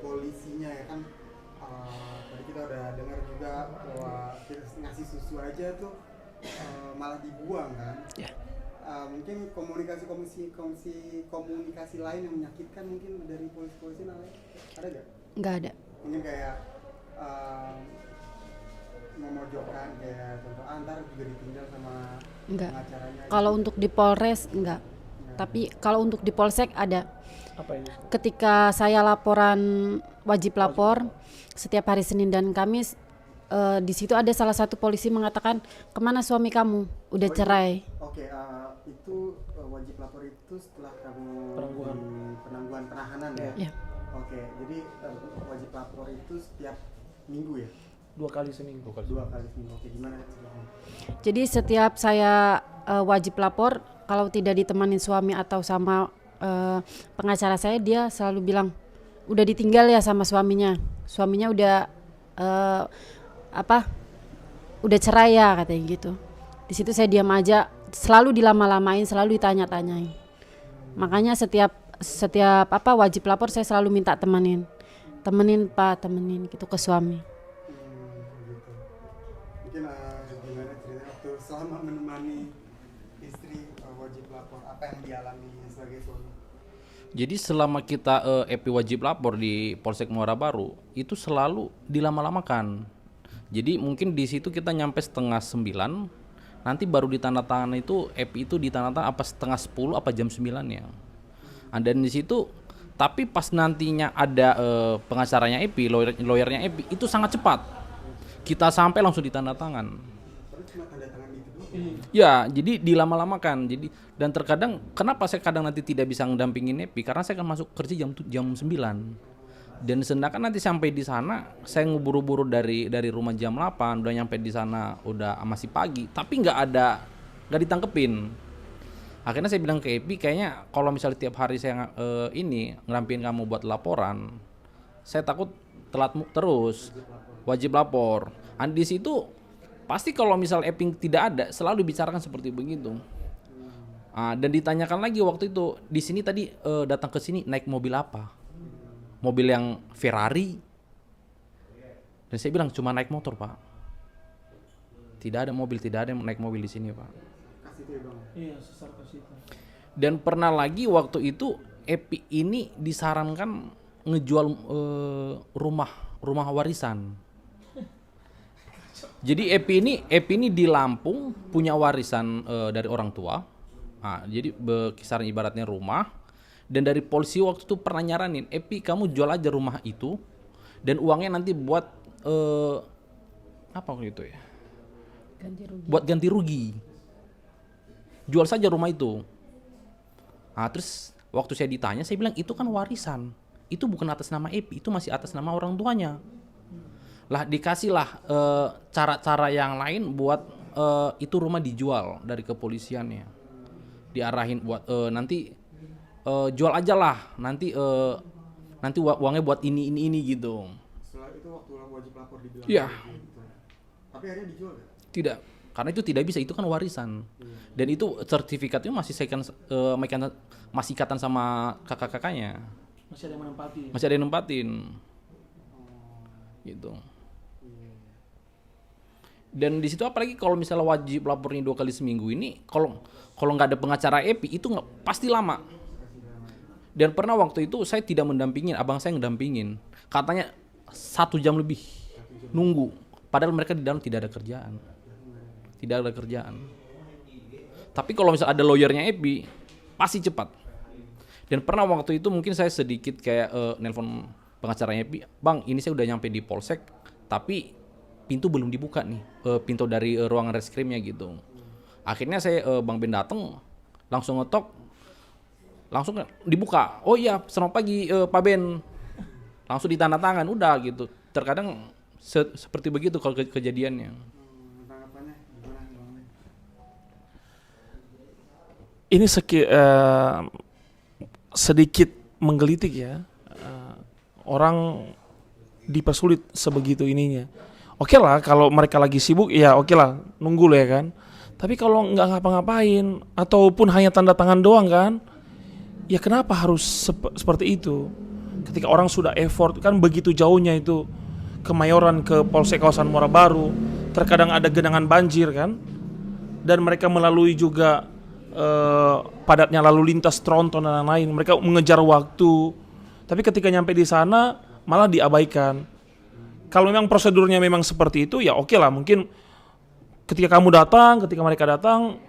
Speaker 2: polisinya ya kan? Tadi kita udah dengar juga bahwa kita ngasih susu aja tuh malah dibuang kan?
Speaker 1: Ya.
Speaker 2: Mungkin komunikasi lain yang menyakitkan mungkin dari polisi lain ada gak?
Speaker 3: Nggak ada.
Speaker 2: Mungkin kayak memojokkan kayak contoh antar juga ditinggal sama
Speaker 3: Enggak.
Speaker 2: pengacaranya.
Speaker 3: Kalau untuk di Polres enggak. Tapi kalau untuk di Polsek ada.
Speaker 1: Apa ini?
Speaker 3: Ketika saya laporan wajib lapor setiap hari Senin dan Kamis, di situ ada salah satu polisi mengatakan, kemana suami kamu? Udah cerai.
Speaker 2: Oke, itu wajib lapor itu setelah kamu penangguhan penahanan ya?
Speaker 3: Ya.
Speaker 2: Oke, jadi wajib lapor itu setiap minggu ya?
Speaker 1: 2 kali seminggu.
Speaker 2: 2 kali seminggu. Oke, gimana ceritanya?
Speaker 3: Jadi setiap saya wajib lapor, kalau tidak ditemani suami atau sama pengacara saya, dia selalu bilang, udah ditinggal ya sama suaminya. Suaminya udah eh, apa? Udah cerai ya katanya gitu. Di situ saya diam aja, selalu dilama-lamain, selalu ditanya-tanyain. Makanya setiap apa wajib lapor saya selalu minta temenin Pak, temenin gitu ke suami.
Speaker 2: Gitu. Mungkin gimana cerita waktu selama menemani istri wajib lapor, apa yang dialami sebagai suami?
Speaker 4: Jadi selama kita EP wajib lapor di Polsek Muara Baru itu selalu dilama-lamakan. Jadi mungkin di situ kita nyampe 8:30, nanti baru ditandatangan itu EP itu ditandatangan apa 9:30 apa jam 9 ya. Dan di situ tapi pas nantinya ada pengacaranya EP, lawyernya EP itu sangat cepat. Kita sampai langsung ditandatangan.
Speaker 2: Tapi cuma tanda tangan itu doang.
Speaker 4: Ya, jadi dilama-lamakan. Jadi dan terkadang kenapa saya kadang nanti tidak bisa mendampingin Epi karena saya kan masuk kerja jam 9. Dan sedangkan nanti sampai di sana saya ngeburu-buru dari rumah jam 8, udah nyampe di sana udah masih pagi, tapi nggak ditangkepin. Akhirnya saya bilang ke Epi, kayaknya kalau misalnya tiap hari saya ini ngerampin kamu buat laporan, saya takut telat terus. Wajib lapor. Di situ pasti kalau misal Epi tidak ada, selalu dibicarakan seperti begitu. Dan ditanyakan lagi waktu itu, di sini tadi datang ke sini naik mobil apa? Mobil yang Ferrari. Dan saya bilang cuma naik motor, Pak. Tidak ada yang naik mobil di sini, Pak.
Speaker 2: Kasih itu ya bang.
Speaker 1: Iya, sesar ke situ.
Speaker 4: Dan pernah lagi waktu itu Epi ini disarankan ngejual rumah warisan. Jadi Epi ini di Lampung punya warisan dari orang tua. Jadi kisaran ibaratnya rumah. Dan dari polisi waktu itu pernah nyaranin, Epi kamu jual aja rumah itu dan uangnya nanti buat apa gitu ya? Buat ganti rugi. Jual saja rumah itu. Terus waktu saya ditanya, saya bilang itu kan warisan. Itu bukan atas nama Epi, itu masih atas nama orang tuanya. Lah dikasihlah cara-cara yang lain buat itu rumah dijual dari kepolisiannya. Diarahin buat nanti jual aja lah, nanti uangnya buat ini gitu.
Speaker 2: Setelah itu waktu wajib lapor dibilang
Speaker 4: Iya.
Speaker 2: gitu. Tapi akhirnya dijual gak?
Speaker 4: Tidak, karena itu tidak bisa, itu kan warisan. Dan itu sertifikatnya masih masih ikatan sama kakak-kakaknya.
Speaker 1: Masih ada yang menempati.
Speaker 4: Masih ada yang nempatin. Gitu. Dan di situ apalagi kalau misalnya wajib lapornya 2 kali seminggu ini, kalau nggak ada pengacara Epi itu pasti lama. Dan pernah waktu itu saya tidak mendampingin, abang saya ngedampingin. Katanya 1 jam lebih nunggu. Padahal mereka di dalam tidak ada kerjaan. Tidak ada kerjaan. Tapi kalau misalnya ada lawyernya Epi, pasti cepat. Dan pernah waktu itu mungkin saya sedikit kayak nelpon pengacaranya Epi, bang ini saya udah nyampe di Polsek, tapi pintu belum dibuka nih, pintu dari ruangan reskrimnya gitu. Akhirnya saya Bang Ben datang, langsung ngetok, langsung dibuka. Oh iya, selamat pagi Pak Ben. Langsung ditandatangan, udah gitu. Terkadang seperti begitu kalau kejadiannya.
Speaker 2: Tanggapannya gimana bang?
Speaker 1: Ini sedikit menggelitik ya. Orang dipersulit sebegitu ininya. Oke lah kalau mereka lagi sibuk ya oke lah nunggu lah ya kan. Tapi kalau nggak ngapa-ngapain ataupun hanya tanda tangan doang kan, ya kenapa harus seperti itu? Ketika orang sudah effort kan begitu jauhnya itu Kemayoran ke Polsek kawasan Muara Baru, terkadang ada genangan banjir kan, dan mereka melalui juga padatnya lalu lintas tronton dan lain-lain. Mereka mengejar waktu, tapi ketika nyampe di sana malah diabaikan. Kalau memang prosedurnya memang seperti itu ya oke lah, mungkin ketika mereka datang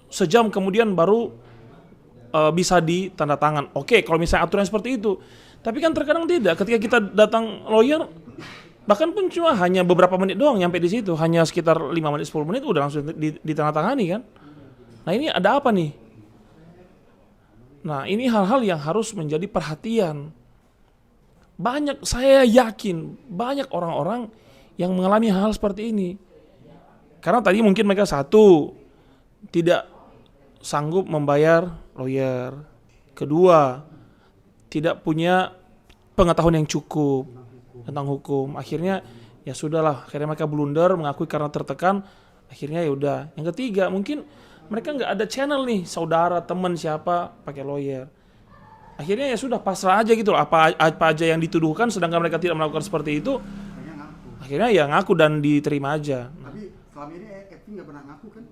Speaker 1: sejam kemudian baru bisa ditanda tangan. Oke, kalau misalnya aturan seperti itu. Tapi kan terkadang tidak. Ketika kita datang lawyer, bahkan pun cuma hanya beberapa menit doang nyampe di situ, hanya sekitar 5 menit 10 menit udah langsung ditandatangani kan. Nah, ini ada apa nih? Nah, ini hal-hal yang harus menjadi perhatian. Saya yakin banyak orang-orang yang mengalami hal seperti ini. Karena tadi mungkin mereka satu, tidak sanggup membayar lawyer. Kedua, tidak punya pengetahuan yang cukup tentang hukum. Akhirnya ya sudahlah, akhirnya mereka blunder, mengakui karena tertekan. Akhirnya ya udah. Yang ketiga, mungkin mereka nggak ada channel nih, saudara, teman siapa pakai lawyer. Akhirnya ya sudah, pasrah aja gitu loh. Apa aja yang dituduhkan, sedangkan mereka tidak melakukan seperti itu.
Speaker 2: Akhirnya ngaku.
Speaker 1: Akhirnya ya ngaku dan diterima aja.
Speaker 2: Tapi selama ini Evi nggak pernah ngaku kan?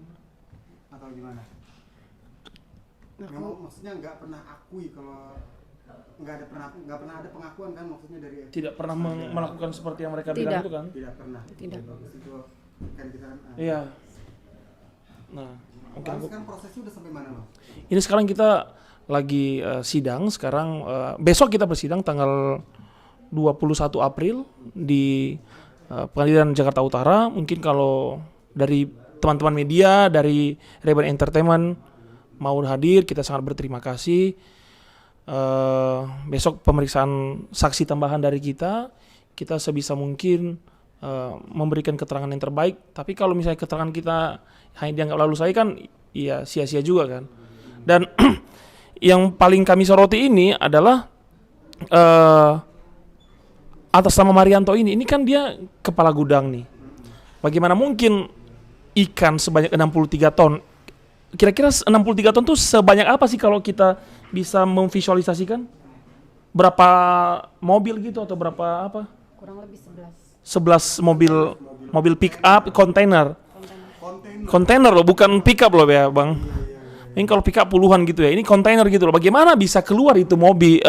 Speaker 2: Atau gimana? Memang maksudnya nggak pernah akui kalau nggak pernah ada pengakuan kan maksudnya dari Evi?
Speaker 1: Tidak pernah melakukan seperti yang mereka
Speaker 3: Tidak.
Speaker 1: bilang itu kan?
Speaker 2: Tidak pernah.
Speaker 3: Tidak.
Speaker 2: Bagus, itu kan kita
Speaker 1: Iya. Nah,
Speaker 2: Sekarang sekarang prosesnya udah sampai mana loh?
Speaker 1: ini sekarang kita lagi sidang. Sekarang besok kita bersidang tanggal 21 April di Pengadilan Jakarta Utara. Mungkin kalau dari teman-teman media, dari Ray-Ban Entertainment mau hadir, kita sangat berterima kasih. Besok pemeriksaan saksi tambahan dari kita sebisa mungkin memberikan keterangan yang terbaik. Tapi kalau misalnya keterangan kita hanya dianggap lalu saya kan, ya sia-sia juga kan. Dan yang paling kami soroti ini adalah atas nama Marianto ini kan dia kepala gudang nih. Bagaimana mungkin ikan sebanyak 63 ton? Kira-kira 63 ton tuh sebanyak apa sih kalau kita bisa memvisualisasikan? Berapa mobil gitu atau berapa apa?
Speaker 3: Kurang lebih 11
Speaker 1: 11 mobil pick up kontainer.
Speaker 3: konten.
Speaker 1: Kontainer loh, bukan pick up loh ya, Bang. Ini kalau pick up puluhan gitu ya. Ini kontainer gitu loh. Bagaimana bisa keluar itu mobil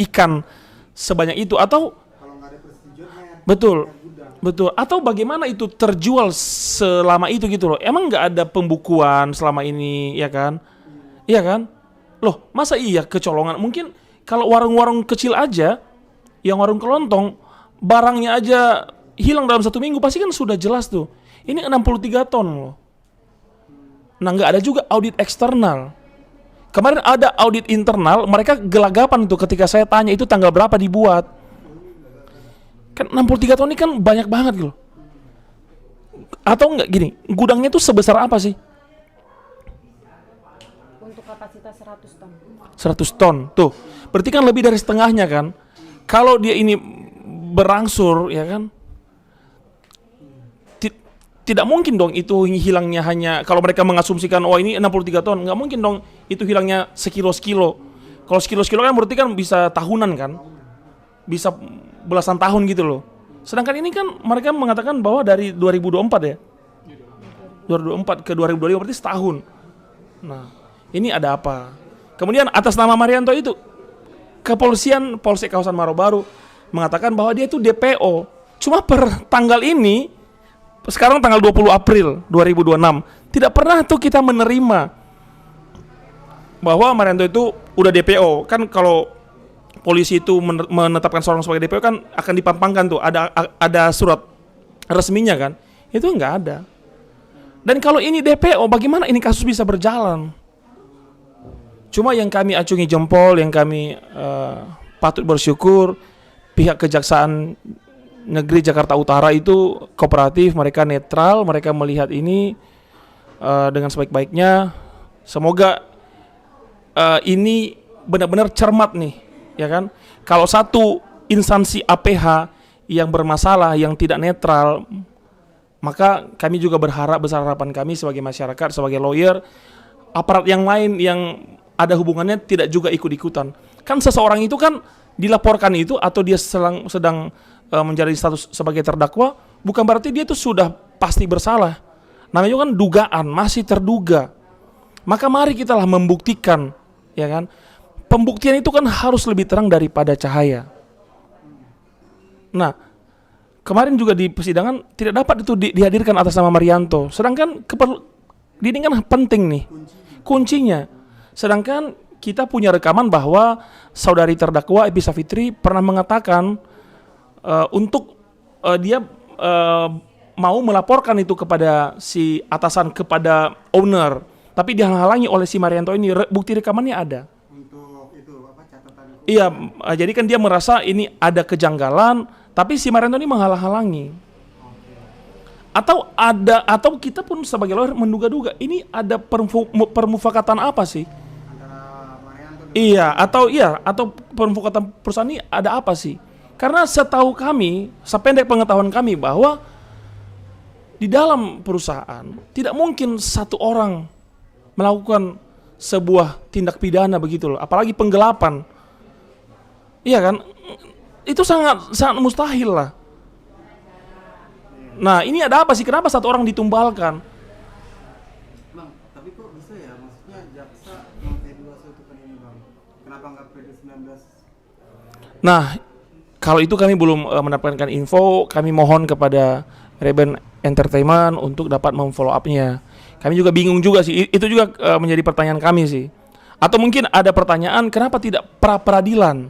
Speaker 1: ikan sebanyak itu? Atau
Speaker 2: Kalau nggak ada persetujuannya,
Speaker 1: betul.
Speaker 2: gudang.
Speaker 1: Betul. Atau bagaimana itu terjual selama itu gitu loh. Emang nggak ada pembukuan selama ini, ya kan? Iya kan? Loh, masa iya kecolongan? Mungkin kalau warung-warung kecil aja, yang warung kelontong, barangnya aja hilang dalam 1 minggu, pasti kan sudah jelas tuh. Ini 63 ton loh. Nah, nggak ada juga audit eksternal. Kemarin ada audit internal, mereka gelagapan tuh ketika saya tanya itu tanggal berapa dibuat. Kan 63 ton ini kan banyak banget gitu loh. Atau enggak gini, gudangnya tuh sebesar apa sih?
Speaker 3: Untuk kapasitas 100 ton.
Speaker 1: 100 ton. Tuh, berarti kan lebih dari setengahnya kan. Kalau dia ini berangsur, ya kan? Tidak mungkin dong itu hilangnya hanya, kalau mereka mengasumsikan, oh ini 63 ton, nggak mungkin dong itu hilangnya sekilo-sekilo. Kalau sekilo-sekilo kan berarti kan bisa tahunan kan? Bisa belasan tahun gitu loh. Sedangkan ini kan mereka mengatakan bahwa dari 2024 ya. 2024 ke 2025 berarti setahun. Nah, ini ada apa? Kemudian atas nama Marianto itu, kepolisian Polsek Kawasan Marobaru mengatakan bahwa dia itu DPO. Cuma per tanggal ini, sekarang tanggal 20 April 2026, tidak pernah tuh kita menerima bahwa Marianto itu udah DPO. Kan kalau polisi itu menetapkan seorang sebagai DPO kan akan dipampangkan tuh, ada surat resminya kan. Itu nggak ada. Dan kalau ini DPO, bagaimana ini kasus bisa berjalan? Cuma yang kami acungi jempol, yang kami patut bersyukur, pihak Kejaksaan Negeri Jakarta Utara itu kooperatif, mereka netral, mereka melihat ini dengan sebaik-baiknya. Semoga ini benar-benar cermat nih, ya kan? Kalau satu instansi APH yang bermasalah, yang tidak netral, maka kami juga berharap, besar harapan kami sebagai masyarakat, sebagai lawyer, aparat yang lain yang ada hubungannya tidak juga ikut-ikutan. Kan seseorang itu kan dilaporkan itu atau dia sedang menjadi status sebagai terdakwa, bukan berarti dia itu sudah pasti bersalah. Namanya kan dugaan, masih terduga. Maka mari kita lah membuktikan, ya kan? Pembuktian itu kan harus lebih terang daripada cahaya. Nah, kemarin juga di persidangan tidak dapat itu dihadirkan atas nama Marianto. Sedangkan ini kan penting nih, kuncinya. Sedangkan kita punya rekaman bahwa saudari terdakwa Evi Savitri pernah mengatakan untuk dia mau melaporkan itu kepada si atasan, kepada owner, tapi dihalang-halangi oleh si Marianto ini. Bukti rekamannya ada.
Speaker 2: Untuk itu apa catatan?
Speaker 1: Iya, jadi kan dia merasa ini ada kejanggalan, tapi si Marianto ini menghalang-halangi. Atau kita pun sebagai lawyer menduga-duga ini ada permufakatan apa sih?
Speaker 2: Antara Marianto
Speaker 1: Iya, atau pemufakatan perusahaan ini ada apa sih? Karena setahu kami, sependek pengetahuan kami bahwa di dalam perusahaan tidak mungkin satu orang melakukan sebuah tindak pidana begitu loh, apalagi penggelapan. Iya kan? Itu sangat mustahil lah. Nah, ini ada apa sih? Kenapa satu orang ditumbalkan?
Speaker 2: Bang, tapi kok bisa ya? Maksudnya jaksa P2 sotukan ini bang, kenapa nggak P19?
Speaker 1: Nah, kalau itu kami belum mendapatkan info. Kami mohon kepada Reben Entertainment untuk dapat memfollow up-nya. Kami juga bingung juga sih. Itu juga menjadi pertanyaan kami sih. Atau mungkin ada pertanyaan kenapa tidak pra peradilan?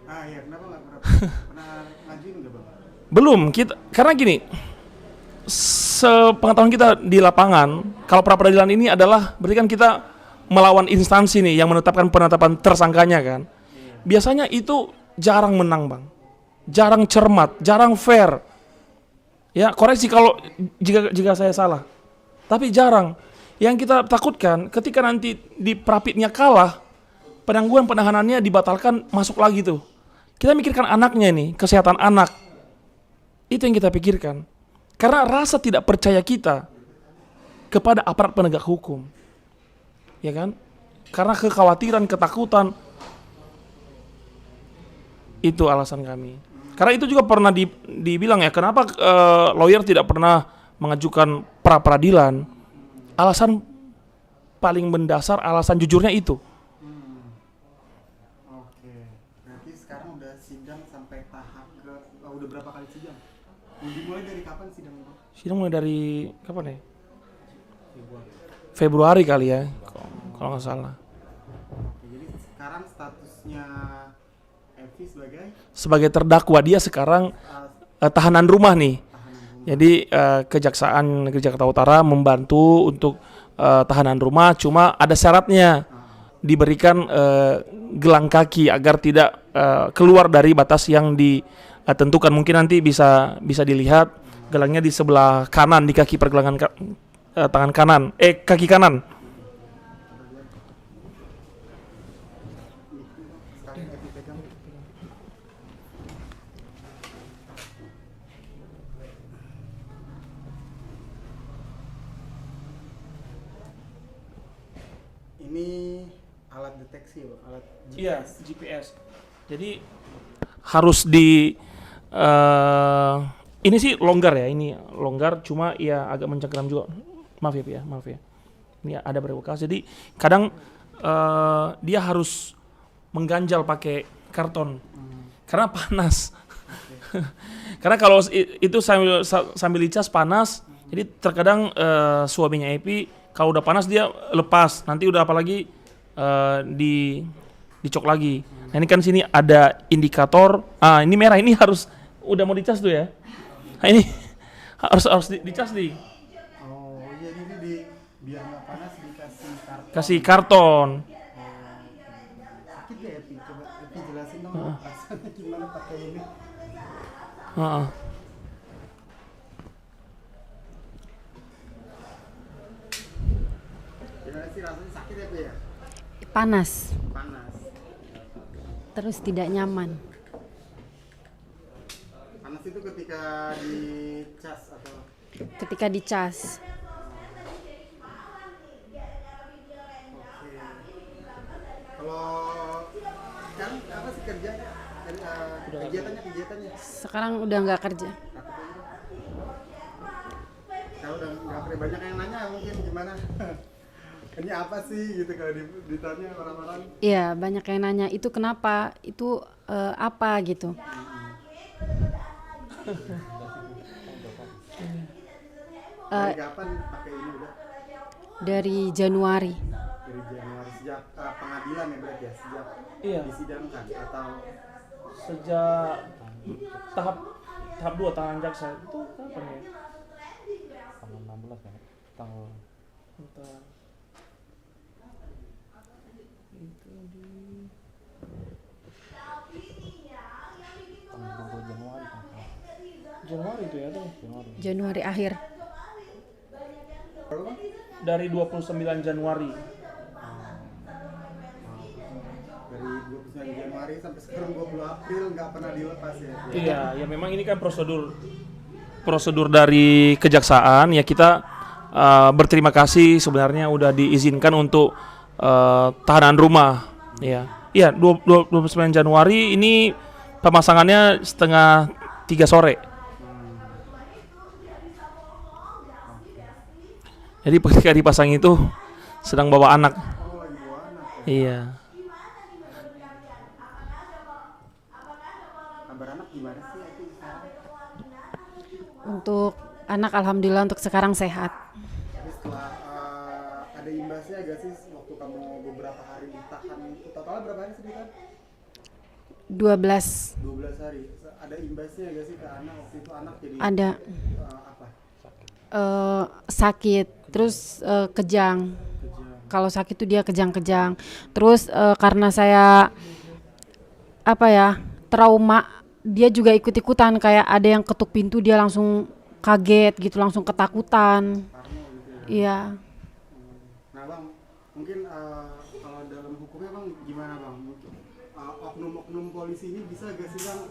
Speaker 2: Ah iya, kenapa nggak pernah ngajuin nggak bang?
Speaker 1: Belum, karena gini, sepengetahuan kita di lapangan, kalau pra peradilan ini adalah berarti kan kita melawan instansi nih yang menetapkan penetapan tersangkanya kan. Biasanya itu jarang menang bang, jarang cermat, jarang fair. Ya koreksi kalau jika saya salah, tapi jarang. Yang kita takutkan ketika nanti di prapitnya kalah, penangguhan penahanannya dibatalkan, masuk lagi tuh. Kita mikirkan anaknya nih, kesehatan anak. Itu yang kita pikirkan. Karena rasa tidak percaya kita kepada aparat penegak hukum. Ya kan? Karena kekhawatiran, ketakutan. Itu alasan kami. Karena itu juga pernah dibilang ya, kenapa lawyer tidak pernah mengajukan pra peradilan? Alasan paling mendasar, alasan jujurnya itu.
Speaker 2: Oke, berarti sekarang udah sidang sampai tahap udah berapa kali sidang? Dimulai dari kapan sidang itu?
Speaker 1: Sidang mulai dari kapan ya? Februari kali ya, kalau nggak salah.
Speaker 2: Oke, jadi sekarang statusnya Evi
Speaker 1: sebagai terdakwa, dia sekarang tahanan rumah nih. Jadi Kejaksaan Negeri Jakarta Utara membantu untuk tahanan rumah, cuma ada syaratnya, diberikan gelang kaki agar tidak keluar dari batas yang ditentukan. Mungkin nanti bisa dilihat gelangnya di sebelah kanan, di kaki pergelangan tangan kanan, kaki kanan.
Speaker 2: Ini alat deteksi, Bang, alat GPS.
Speaker 1: Iya, GPS. Jadi harus ini sih longgar ya, ini longgar, cuma ya agak mencengkeram juga. Maaf ya, maaf ya. Ini ada beberapa kasus. Jadi kadang dia harus mengganjal pakai karton karena panas. Karena kalau itu sambil dicas panas, jadi terkadang suaminya Epi kalau udah panas dia lepas, nanti udah apalagi dicok lagi. Nah ini kan sini ada indikator, ini merah, ini harus udah mau dicas tuh ya. Nah ini harus dicas nih.
Speaker 2: Oh iya, ini biar nggak panas dikasih karton.
Speaker 1: Kasih karton.
Speaker 2: Sakit ya Epi? Coba Epi jelasin dong rasanya gimana pakai ini. Gimana sih rasanya, sakit ya Epi ya?
Speaker 3: Panas,
Speaker 2: Panas.
Speaker 3: terus tidak nyaman.
Speaker 2: Panas itu ketika dicas atau?
Speaker 3: Ketika dicas,
Speaker 2: Oke. Kalau kan apa sih kerjanya? Kegiatannya?
Speaker 3: sekarang udah nggak kerja.
Speaker 2: Kalau udah nggak kerja, banyak yang nanya mungkin gimana? Ini apa sih gitu kalau ditanya orang-orang?
Speaker 3: Iya, banyak yang nanya itu kenapa, itu apa gitu.
Speaker 2: Dari kapan pakai ini udah?
Speaker 3: Dari Januari.
Speaker 2: Dari Januari, sejak pengadilan ya berarti ya? Sejak
Speaker 1: Iya.
Speaker 2: disidangkan atau?
Speaker 1: Sejak tahap 2 tahanan jaksa itu kapan ya?
Speaker 4: Tanggal 16 ya. Tanggal
Speaker 1: Bentar. Itu di
Speaker 4: tanggal 20 Januari kan.
Speaker 1: Januari itu ya tuh.
Speaker 3: Januari akhir.
Speaker 2: Berapa?
Speaker 1: Dari 29 Januari.
Speaker 2: sampai sekarang 20 April nggak pernah dilepas ya.
Speaker 1: Iya, ya memang ini kan prosedur dari kejaksaan ya, kita berterima kasih sebenarnya udah diizinkan untuk tahanan rumah ya. Iya, 29 Januari ini pemasangannya setengah 3 sore. Jadi ketika dipasang itu sedang bawa anak.
Speaker 2: Oh, lagi bawa anak ya.
Speaker 1: Iya.
Speaker 2: Kabar anak gimana sih itu sekarang?
Speaker 3: Untuk anak alhamdulillah untuk sekarang sehat.
Speaker 2: Tapi setelah ada imbasnya gak sih waktu kamu beberapa hari ditahan itu, totalnya berapa hari sih ditahan?
Speaker 3: 12
Speaker 2: 12 hari. Ada imbasnya gak sih ke anak waktu itu, anak jadi
Speaker 3: ada
Speaker 2: apa?
Speaker 3: sakit, terus kejang.
Speaker 2: Kejang.
Speaker 3: Kalau sakit tuh dia kejang-kejang. Terus karena saya trauma, dia juga ikut-ikutan, kayak ada yang ketuk pintu dia langsung kaget gitu, langsung ketakutan.
Speaker 2: Parno gitu ya.
Speaker 3: Iya.
Speaker 2: Nah bang, mungkin kalau dalam hukumnya bang gimana bang? Mungkin oknum-oknum polisi ini bisa gak sih bang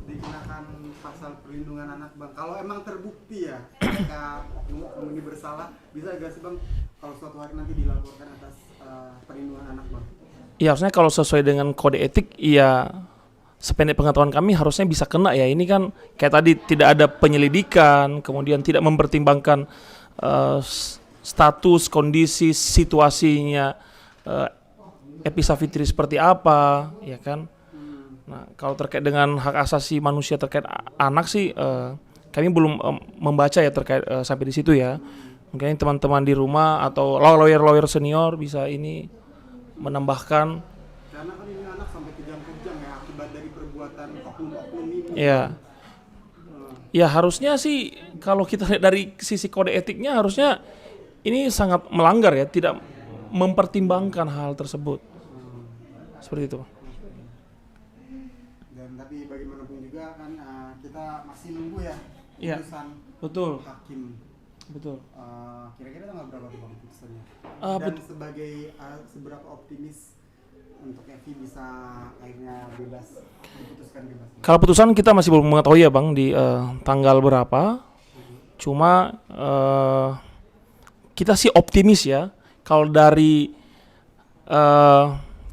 Speaker 2: dikenakan pasal perlindungan anak bang? Kalau emang terbukti ya mereka oknum-oknum ini bersalah, bisa gak sih bang kalau suatu hari nanti dilaporkan atas perlindungan anak bang?
Speaker 1: Ya harusnya kalau sesuai dengan kode etik, ya sependek pengetahuan kami harusnya bisa kena ya. Ini kan kayak tadi tidak ada penyelidikan, kemudian tidak mempertimbangkan status, kondisi, situasinya Epi Savitri seperti apa, ya kan. Nah kalau terkait dengan hak asasi manusia terkait anak sih, kami belum membaca ya terkait sampai di situ ya. Mungkin teman-teman di rumah atau lawyer senior bisa ini menambahkan.
Speaker 2: Karena kan ini anak sampai kejang-kejang ya akibat dari perbuatan oknum-oknum ini.
Speaker 1: Ya, ya harusnya sih kalau kita lihat dari sisi kode etiknya harusnya ini sangat melanggar ya, tidak mempertimbangkan hal tersebut. Seperti itu.
Speaker 2: Dan tapi bagaimanapun juga kan kita masih nunggu ya
Speaker 1: Iya.
Speaker 2: putusan
Speaker 1: Betul,
Speaker 2: hakim.
Speaker 1: betul.
Speaker 2: Kira-kira tanggal berapa tuh bang putusannya?
Speaker 1: Ah,
Speaker 2: Dan sebagai seberapa optimis untuk Evi bisa akhirnya bebas, diputuskan bebas?
Speaker 1: Kalau putusan kita masih belum mengetahui ya bang di tanggal berapa. Cuma kita sih optimis ya kalau dari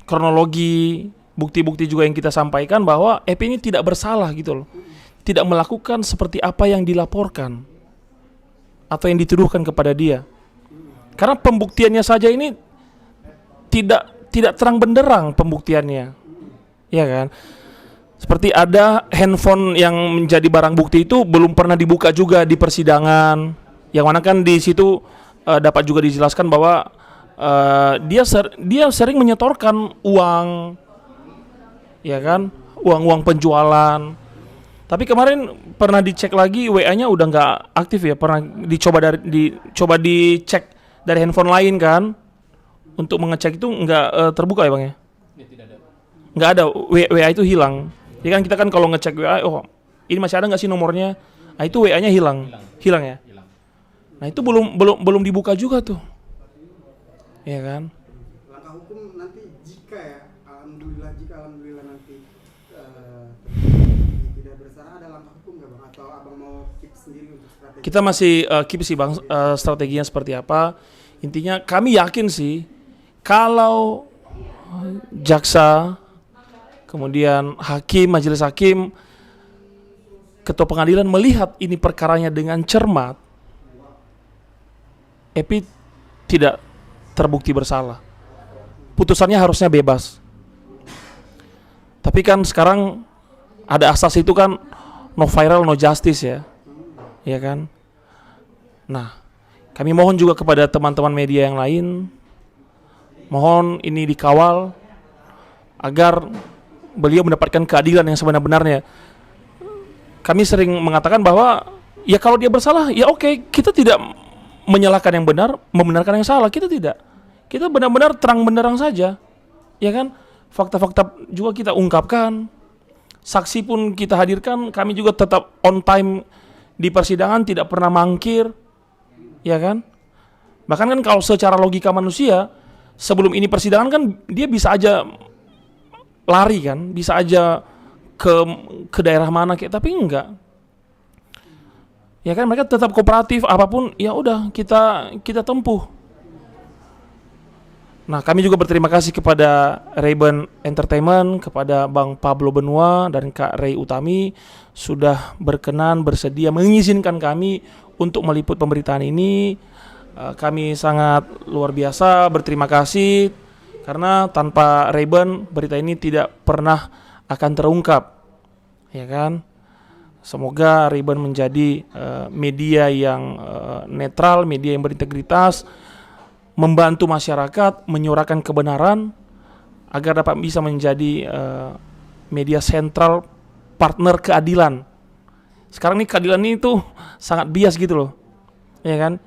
Speaker 1: kronologi bukti-bukti juga yang kita sampaikan bahwa Epi ini tidak bersalah gitu loh, tidak melakukan seperti apa yang dilaporkan atau yang dituduhkan kepada dia. Karena pembuktiannya saja ini tidak terang benderang pembuktiannya, ya kan? Seperti ada handphone yang menjadi barang bukti itu belum pernah dibuka juga di persidangan, yang mana kan di situ dapat juga dijelaskan bahwa dia sering menyetorkan uang, ya kan, uang penjualan. Tapi kemarin pernah dicek lagi WA-nya udah nggak aktif ya, pernah dicoba dicek dari handphone lain kan, untuk mengecek itu nggak terbuka ya bang ya?
Speaker 4: tidak ada.
Speaker 1: Nggak ada, WA itu hilang. Jadi kan kita kan kalau ngecek WA, oh ini masih ada nggak sih nomornya? Nah itu WA-nya hilang ya.
Speaker 4: Hilang.
Speaker 1: Nah itu belum dibuka juga tuh, ya kan?
Speaker 2: Langkah hukum nanti jika ya, alhamdulillah nanti tidak bersalah, ada langkah hukum nggak bang? Atau abang mau keep sendiri untuk strategi?
Speaker 1: Kita masih keep sih bang, strateginya seperti apa. Intinya kami yakin sih kalau jaksa, kemudian hakim, majelis hakim, ketua pengadilan melihat ini perkaranya dengan cermat, Epi tidak terbukti bersalah. Putusannya harusnya bebas. Tapi kan sekarang ada asas itu kan, no viral no justice ya. Ya kan? Nah, kami mohon juga kepada teman-teman media yang lain, mohon ini dikawal agar beliau mendapatkan keadilan yang sebenar-benarnya. Kami sering mengatakan bahwa ya kalau dia bersalah ya oke, kita tidak menyalahkan yang benar, membenarkan yang salah, kita tidak. Kita benar-benar terang benderang saja. Ya kan? Fakta-fakta juga kita ungkapkan. Saksi pun kita hadirkan, kami juga tetap on time di persidangan, tidak pernah mangkir. Ya kan? Bahkan kan kalau secara logika manusia, sebelum ini persidangan kan dia bisa aja lari kan, bisa aja ke daerah mana kayak, tapi enggak. Ya kan mereka tetap kooperatif, apapun ya udah kita tempuh. Nah, kami juga berterima kasih kepada Rayban Entertainment, kepada Bang Pablo Benua dan Kak Ray Utami sudah berkenan bersedia mengizinkan kami untuk meliput pemberitaan ini. Kami sangat luar biasa berterima kasih karena tanpa Rayban berita ini tidak pernah akan terungkap. Ya kan? Semoga Rayban menjadi media yang netral, media yang berintegritas, membantu masyarakat menyuarakan kebenaran agar dapat bisa menjadi media sentral partner keadilan. Sekarang ini keadilan ini tuh sangat bias gitu loh, ya kan?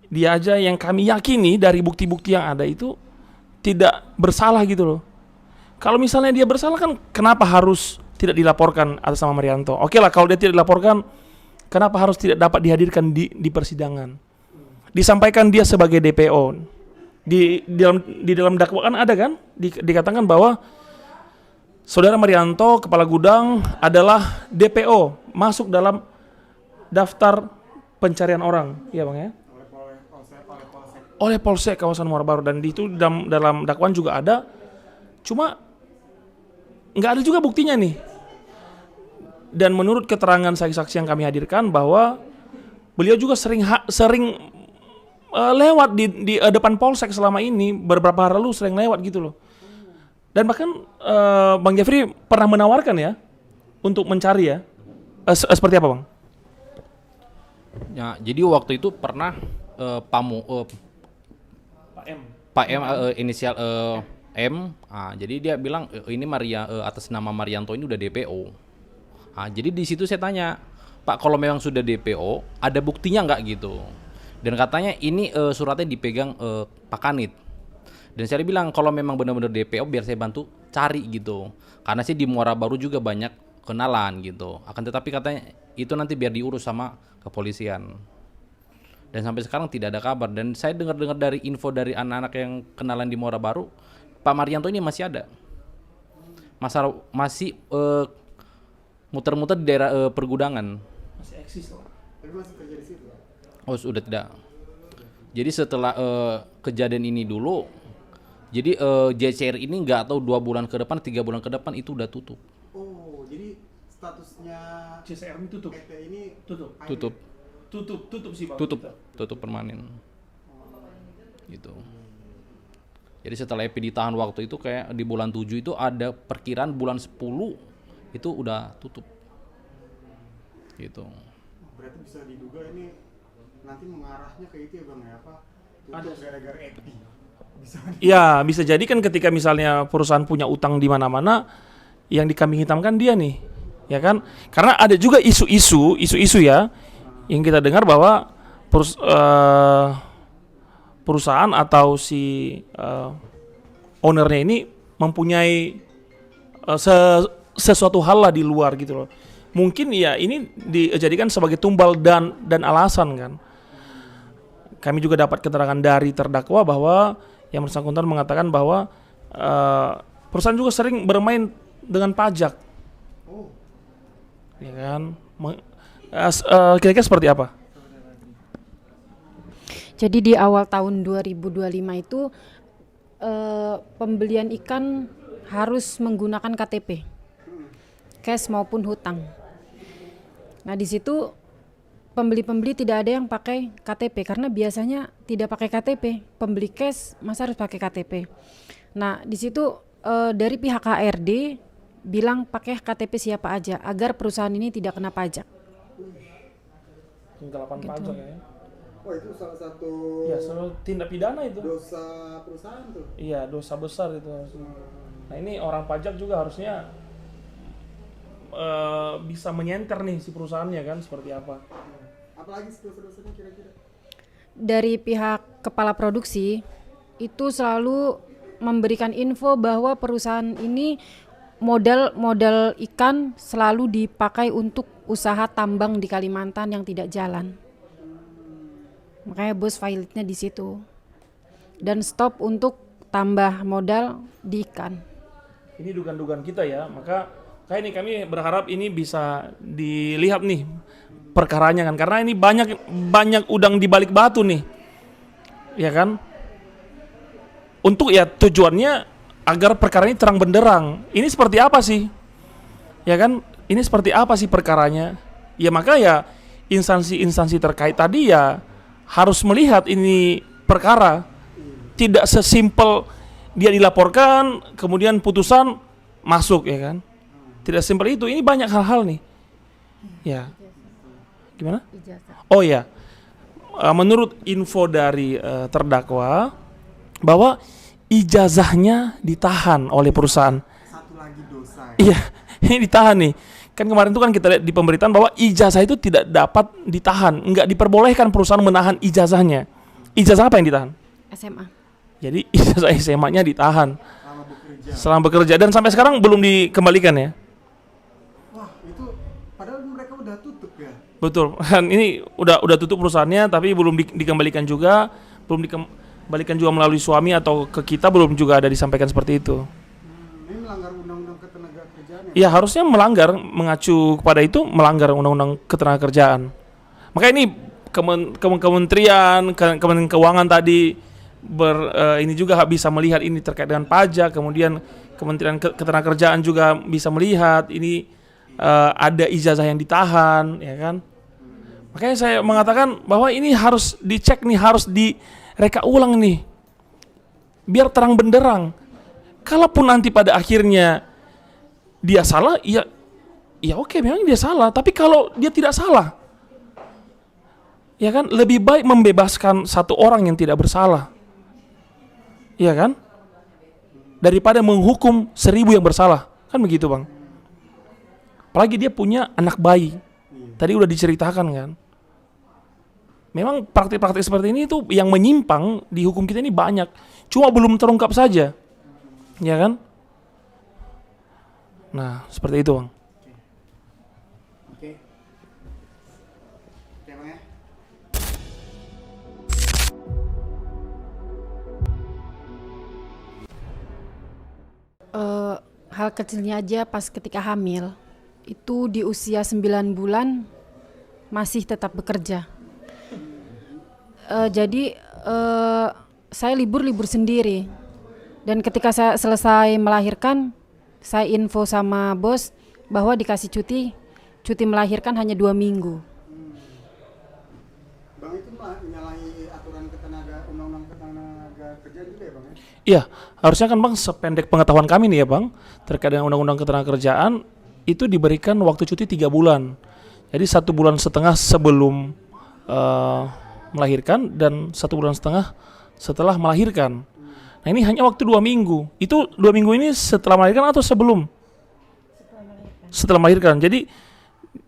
Speaker 1: Dia aja yang kami yakini dari bukti-bukti yang ada itu tidak bersalah gitu loh. Kalau misalnya dia bersalah kan kenapa harus tidak dilaporkan atas nama Marianto? Oke lah, kalau dia tidak dilaporkan, kenapa harus tidak dapat dihadirkan di persidangan? Disampaikan dia sebagai DPO. Di dalam dakwaan ada kan dikatakan bahwa Saudara Marianto, kepala gudang, adalah DPO, masuk dalam daftar pencarian orang, iya Bang ya? Oleh Polsek kawasan Muara Baru, dan itu dalam dakwaan juga ada. Cuma nggak ada juga buktinya nih. Dan menurut keterangan saksi-saksi yang kami hadirkan bahwa beliau juga sering lewat di depan Polsek selama ini, beberapa hari lalu sering lewat gitu loh. Dan bahkan Bang Jeffrey pernah menawarkan ya untuk mencari ya. Seperti apa Bang?
Speaker 4: Ya, jadi waktu itu pernah Pak M inisial M, jadi dia bilang ini atas nama Marianto ini udah DPO. Jadi di situ saya tanya, Pak, kalau memang sudah DPO, ada buktinya nggak gitu? Dan katanya ini suratnya dipegang Pak Kanit. Dan saya bilang kalau memang benar-benar DPO biar saya bantu cari gitu. Karena sih di Muara Baru juga banyak kenalan gitu. Akan tetapi katanya itu nanti biar diurus sama kepolisian. Dan sampai sekarang tidak ada kabar. Dan saya dengar-dengar dari info dari anak-anak yang kenalan di Muara Baru, Pak Marianto ini masih ada. Masih muter-muter di daerah pergudangan.
Speaker 1: Masih eksis loh.
Speaker 2: Tapi masih kerja di situ.
Speaker 4: Oh, sudah tidak. Jadi setelah kejadian ini dulu, jadi JCR ini nggak tahu 2 bulan ke depan, 3 bulan ke depan itu udah tutup.
Speaker 2: Oh, jadi statusnya
Speaker 1: JCR ini tutup.
Speaker 2: PT ini
Speaker 1: Tutup sih Bang.
Speaker 4: Tutup permanen. Gitu. Jadi setelah EPI ditahan waktu itu kayak di bulan 7 itu ada perkiraan bulan 10 itu udah tutup. Gitu.
Speaker 2: Berarti bisa diduga ini nanti mengarahnya ke itu ya Bang ya, apa? Tutup gara-gara EPI.
Speaker 1: Ya, bisa jadi kan ketika misalnya perusahaan punya utang di mana-mana, yang dikambing hitamkan dia nih, ya kan? Karena ada juga isu ya, yang kita dengar bahwa perusahaan atau si ownernya ini mempunyai sesuatu hal lah di luar gitu loh. Mungkin ya ini dijadikan sebagai tumbal dan alasan kan. Kami juga dapat keterangan dari terdakwa bahwa yang bersangkutan mengatakan bahwa perusahaan juga sering bermain dengan pajak.
Speaker 2: Oh.
Speaker 1: Ya kan? Kira-kira seperti apa?
Speaker 3: Jadi di awal tahun 2025 itu pembelian ikan harus menggunakan KTP, cash maupun hutang. Nah di situ pembeli-pembeli tidak ada yang pakai KTP karena biasanya tidak pakai KTP. Pembeli cash masa harus pakai KTP. Nah di situ dari pihak HRD bilang pakai KTP siapa aja agar perusahaan ini tidak kena pajak.
Speaker 1: Penggelapan pajak ya.
Speaker 2: Oh, itu salah satu
Speaker 1: Ya, soal tindak pidana itu.
Speaker 2: dosa perusahaan tuh.
Speaker 1: Iya, dosa besar itu harusnya. Nah, ini orang pajak juga harusnya bisa menyenter nih si perusahaannya kan seperti apa.
Speaker 2: Apalagi dosa-dosanya kira-kira?
Speaker 3: Dari pihak kepala produksi itu selalu memberikan info bahwa perusahaan ini modal ikan selalu dipakai untuk usaha tambang di Kalimantan yang tidak jalan. Makanya bos filenya di situ. Dan stop untuk tambah modal di ikan.
Speaker 1: Ini dugaan-dugaan kita ya, maka kayak ini kami berharap ini bisa dilihat nih perkaranya kan, karena ini banyak udang di balik batu nih, ya kan? Untuk ya tujuannya agar perkara ini terang benderang. Ini seperti apa sih? Ya kan? Ini seperti apa sih perkaranya? Ya maka ya instansi-instansi terkait tadi ya harus melihat ini perkara. Tidak sesimpel dia dilaporkan, kemudian putusan masuk, ya kan? Tidak simpel itu. Ini banyak hal-hal nih. Ya. Gimana? Oh ya. Menurut info dari terdakwa bahwa ijazahnya ditahan oleh perusahaan.
Speaker 2: Satu lagi dosa ya.
Speaker 1: Iya, ini ditahan nih. Kan kemarin itu kan kita lihat di pemberitaan bahwa ijazah itu tidak dapat ditahan, nggak diperbolehkan perusahaan menahan ijazahnya. Ijazah apa yang ditahan?
Speaker 3: SMA.
Speaker 1: Jadi ijazah SMA-nya ditahan
Speaker 2: Selama bekerja.
Speaker 1: selama bekerja dan sampai sekarang belum dikembalikan ya.
Speaker 2: Wah, itu padahal mereka udah tutup ya.
Speaker 1: Betul. Kan ini udah tutup perusahaannya tapi belum dikembalikan juga, belum dikembalikan juga melalui suami atau ke kita, belum juga ada disampaikan seperti itu.
Speaker 2: Ini melanggar undang-undang ketenagakerjaan ya.
Speaker 1: Ya harusnya melanggar, mengacu kepada itu melanggar undang-undang ketenagakerjaan. Maka ini Kementerian Keuangan tadi ini juga bisa melihat ini terkait dengan pajak, kemudian Kementerian Ketenagakerjaan juga bisa melihat ini ada ijazah yang ditahan, ya kan? Makanya saya mengatakan bahwa ini harus dicek nih, harus direka ulang nih, biar terang benderang. Kalaupun nanti pada akhirnya dia salah, ya oke, memang dia salah. Tapi kalau dia tidak salah, ya kan, lebih baik membebaskan satu orang yang tidak bersalah. Iya kan? Daripada menghukum 1000 yang bersalah. Kan begitu, Bang. Apalagi dia punya anak bayi. Tadi udah diceritakan kan. Memang praktik-praktik seperti ini tuh yang menyimpang di hukum kita ini banyak. Cuma belum terungkap saja. Ya kan? Nah, seperti itu, Bang.
Speaker 2: Oke. Oke, Bang ya.
Speaker 3: Hal kecilnya aja pas ketika hamil itu di usia 9 bulan masih tetap bekerja. Jadi saya libur sendiri, dan ketika saya selesai melahirkan saya info sama bos bahwa dikasih cuti melahirkan hanya 2 minggu.
Speaker 2: Bang itu menyalahi aturan undang-undang ketenagakerjaan juga ya, Bang ya?
Speaker 1: Iya, harusnya kan, Bang, sependek pengetahuan kami nih ya, Bang, terkait dengan undang-undang ketenagakerjaan itu diberikan waktu cuti 3 bulan. Jadi 1,5 bulan sebelum melahirkan dan 1,5 bulan setelah melahirkan. Nah, ini hanya waktu 2 minggu. Itu 2 minggu ini setelah melahirkan atau sebelum? Setelah melahirkan. Jadi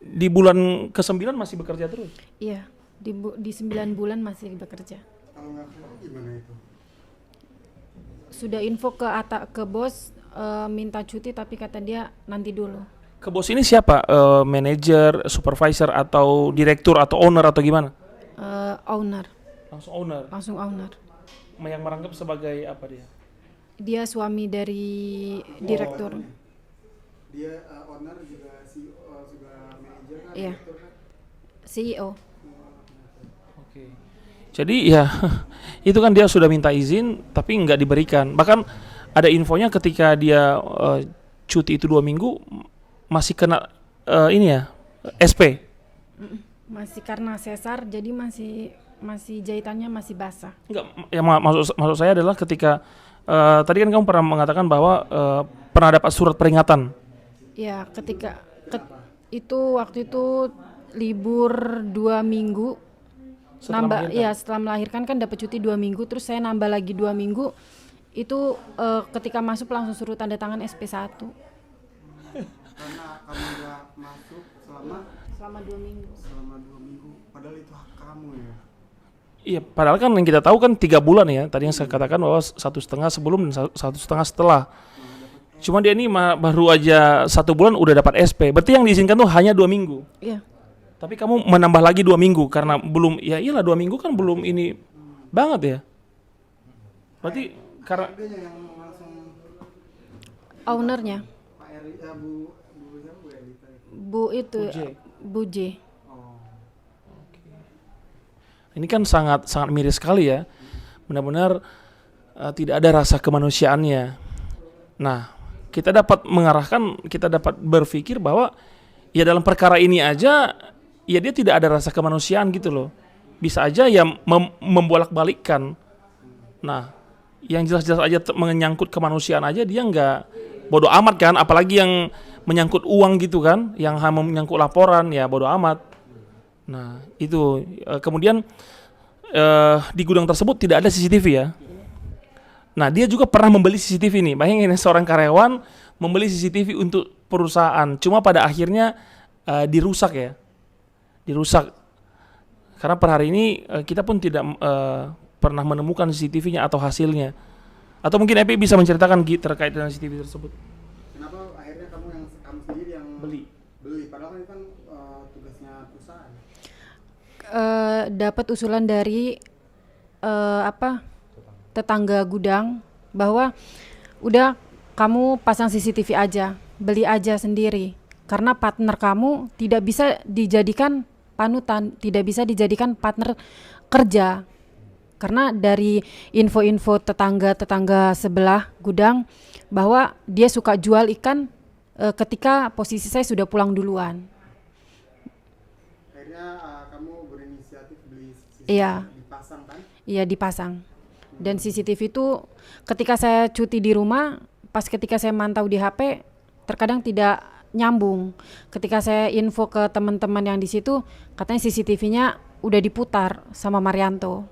Speaker 1: di bulan ke-9 masih bekerja terus.
Speaker 3: Iya, di 9 bulan masih bekerja.
Speaker 2: Kalau nggak keluar gimana itu?
Speaker 3: Sudah info ke bos minta cuti, tapi kata dia nanti dulu.
Speaker 1: Ke bos ini siapa? Manajer, supervisor, atau direktur, atau owner, atau gimana?
Speaker 3: Owner,
Speaker 1: Langsung owner. Yang merangkap sebagai apa dia?
Speaker 3: dia suami dari direktur.
Speaker 2: Dia owner juga CEO, juga manajer kan?
Speaker 3: Iya.
Speaker 2: Direktur kan?
Speaker 3: CEO.
Speaker 1: Oke. Jadi ya itu kan dia sudah minta izin tapi nggak diberikan. Bahkan ada infonya ketika dia cuti itu 2 minggu masih kena ini ya, SP.
Speaker 3: Masih karena sesar, jadi masih jahitannya masih basah.
Speaker 1: Enggak, ya maksud saya adalah ketika tadi kan kamu pernah mengatakan bahwa pernah dapat surat peringatan.
Speaker 3: Ya, ketika waktu itu libur 2 minggu.
Speaker 1: Setelah melahirkan.
Speaker 3: Setelah melahirkan kan dapat cuti 2 minggu, terus saya nambah lagi 2 minggu. Itu ketika masuk langsung suruh tanda tangan SP1.
Speaker 2: Karena kamu nggak masuk
Speaker 3: Selama 2 minggu.
Speaker 2: selama 2 minggu. Padahal itu hak kamu ya.
Speaker 1: Iya, padahal kan yang kita tahu kan 3 bulan ya. Tadi yang saya katakan bahwa 1,5 sebelum dan 1,5 setelah. Cuma dia ini baru aja 1 bulan udah dapat SP. Berarti yang diizinkan tuh hanya 2 minggu.
Speaker 3: Iya.
Speaker 1: Tapi kamu menambah lagi 2 minggu karena belum, ya iyalah 2 minggu kan belum ini banget ya. Berarti karena
Speaker 2: Dia yang langsung
Speaker 3: ownernya.
Speaker 2: Pak Erli, Bu siapa Bu Erlita itu?
Speaker 3: Bu itu
Speaker 1: Bu J.
Speaker 3: Bu J.
Speaker 2: Oh,
Speaker 1: Ini kan sangat sangat miris sekali ya. Benar-benar tidak ada rasa kemanusiaannya. Nah, kita dapat mengarahkan, kita dapat berpikir bahwa ya dalam perkara ini aja ya dia tidak ada rasa kemanusiaan gitu loh. Bisa aja ya membolak-balikkan. Nah, yang jelas-jelas aja menyangkut kemanusiaan aja dia nggak, bodoh amat kan, apalagi yang menyangkut uang gitu kan, yang menyangkut laporan ya bodoh amat. Nah, itu kemudian di gudang tersebut tidak ada CCTV ya. Nah, dia juga pernah membeli CCTV nih. Bayangin seorang karyawan membeli CCTV untuk perusahaan. Cuma pada akhirnya dirusak ya. Dirusak. Karena per hari ini kita pun tidak pernah menemukan CCTV-nya atau hasilnya. Atau mungkin Epi bisa menceritakan terkait dengan CCTV tersebut.
Speaker 2: kenapa akhirnya kamu sendiri yang
Speaker 1: Beli.
Speaker 2: Padahal kan itu kan tugasnya perusahaan.
Speaker 3: Dapat usulan dari tetangga gudang bahwa udah kamu pasang CCTV aja, beli aja sendiri, karena partner kamu tidak bisa dijadikan panutan, tidak bisa dijadikan partner kerja. Karena dari info-info tetangga sebelah gudang bahwa dia suka jual ikan ketika posisi saya sudah pulang duluan.
Speaker 2: Akhirnya kamu berinisiatif beli CCTV
Speaker 3: Iya.
Speaker 2: dipasang kan?
Speaker 3: Iya, dipasang. Dan CCTV itu ketika saya cuti di rumah, pas ketika saya mantau di HP, terkadang tidak nyambung. Ketika saya info ke teman-teman yang di situ, katanya CCTV-nya udah diputar sama Marianto.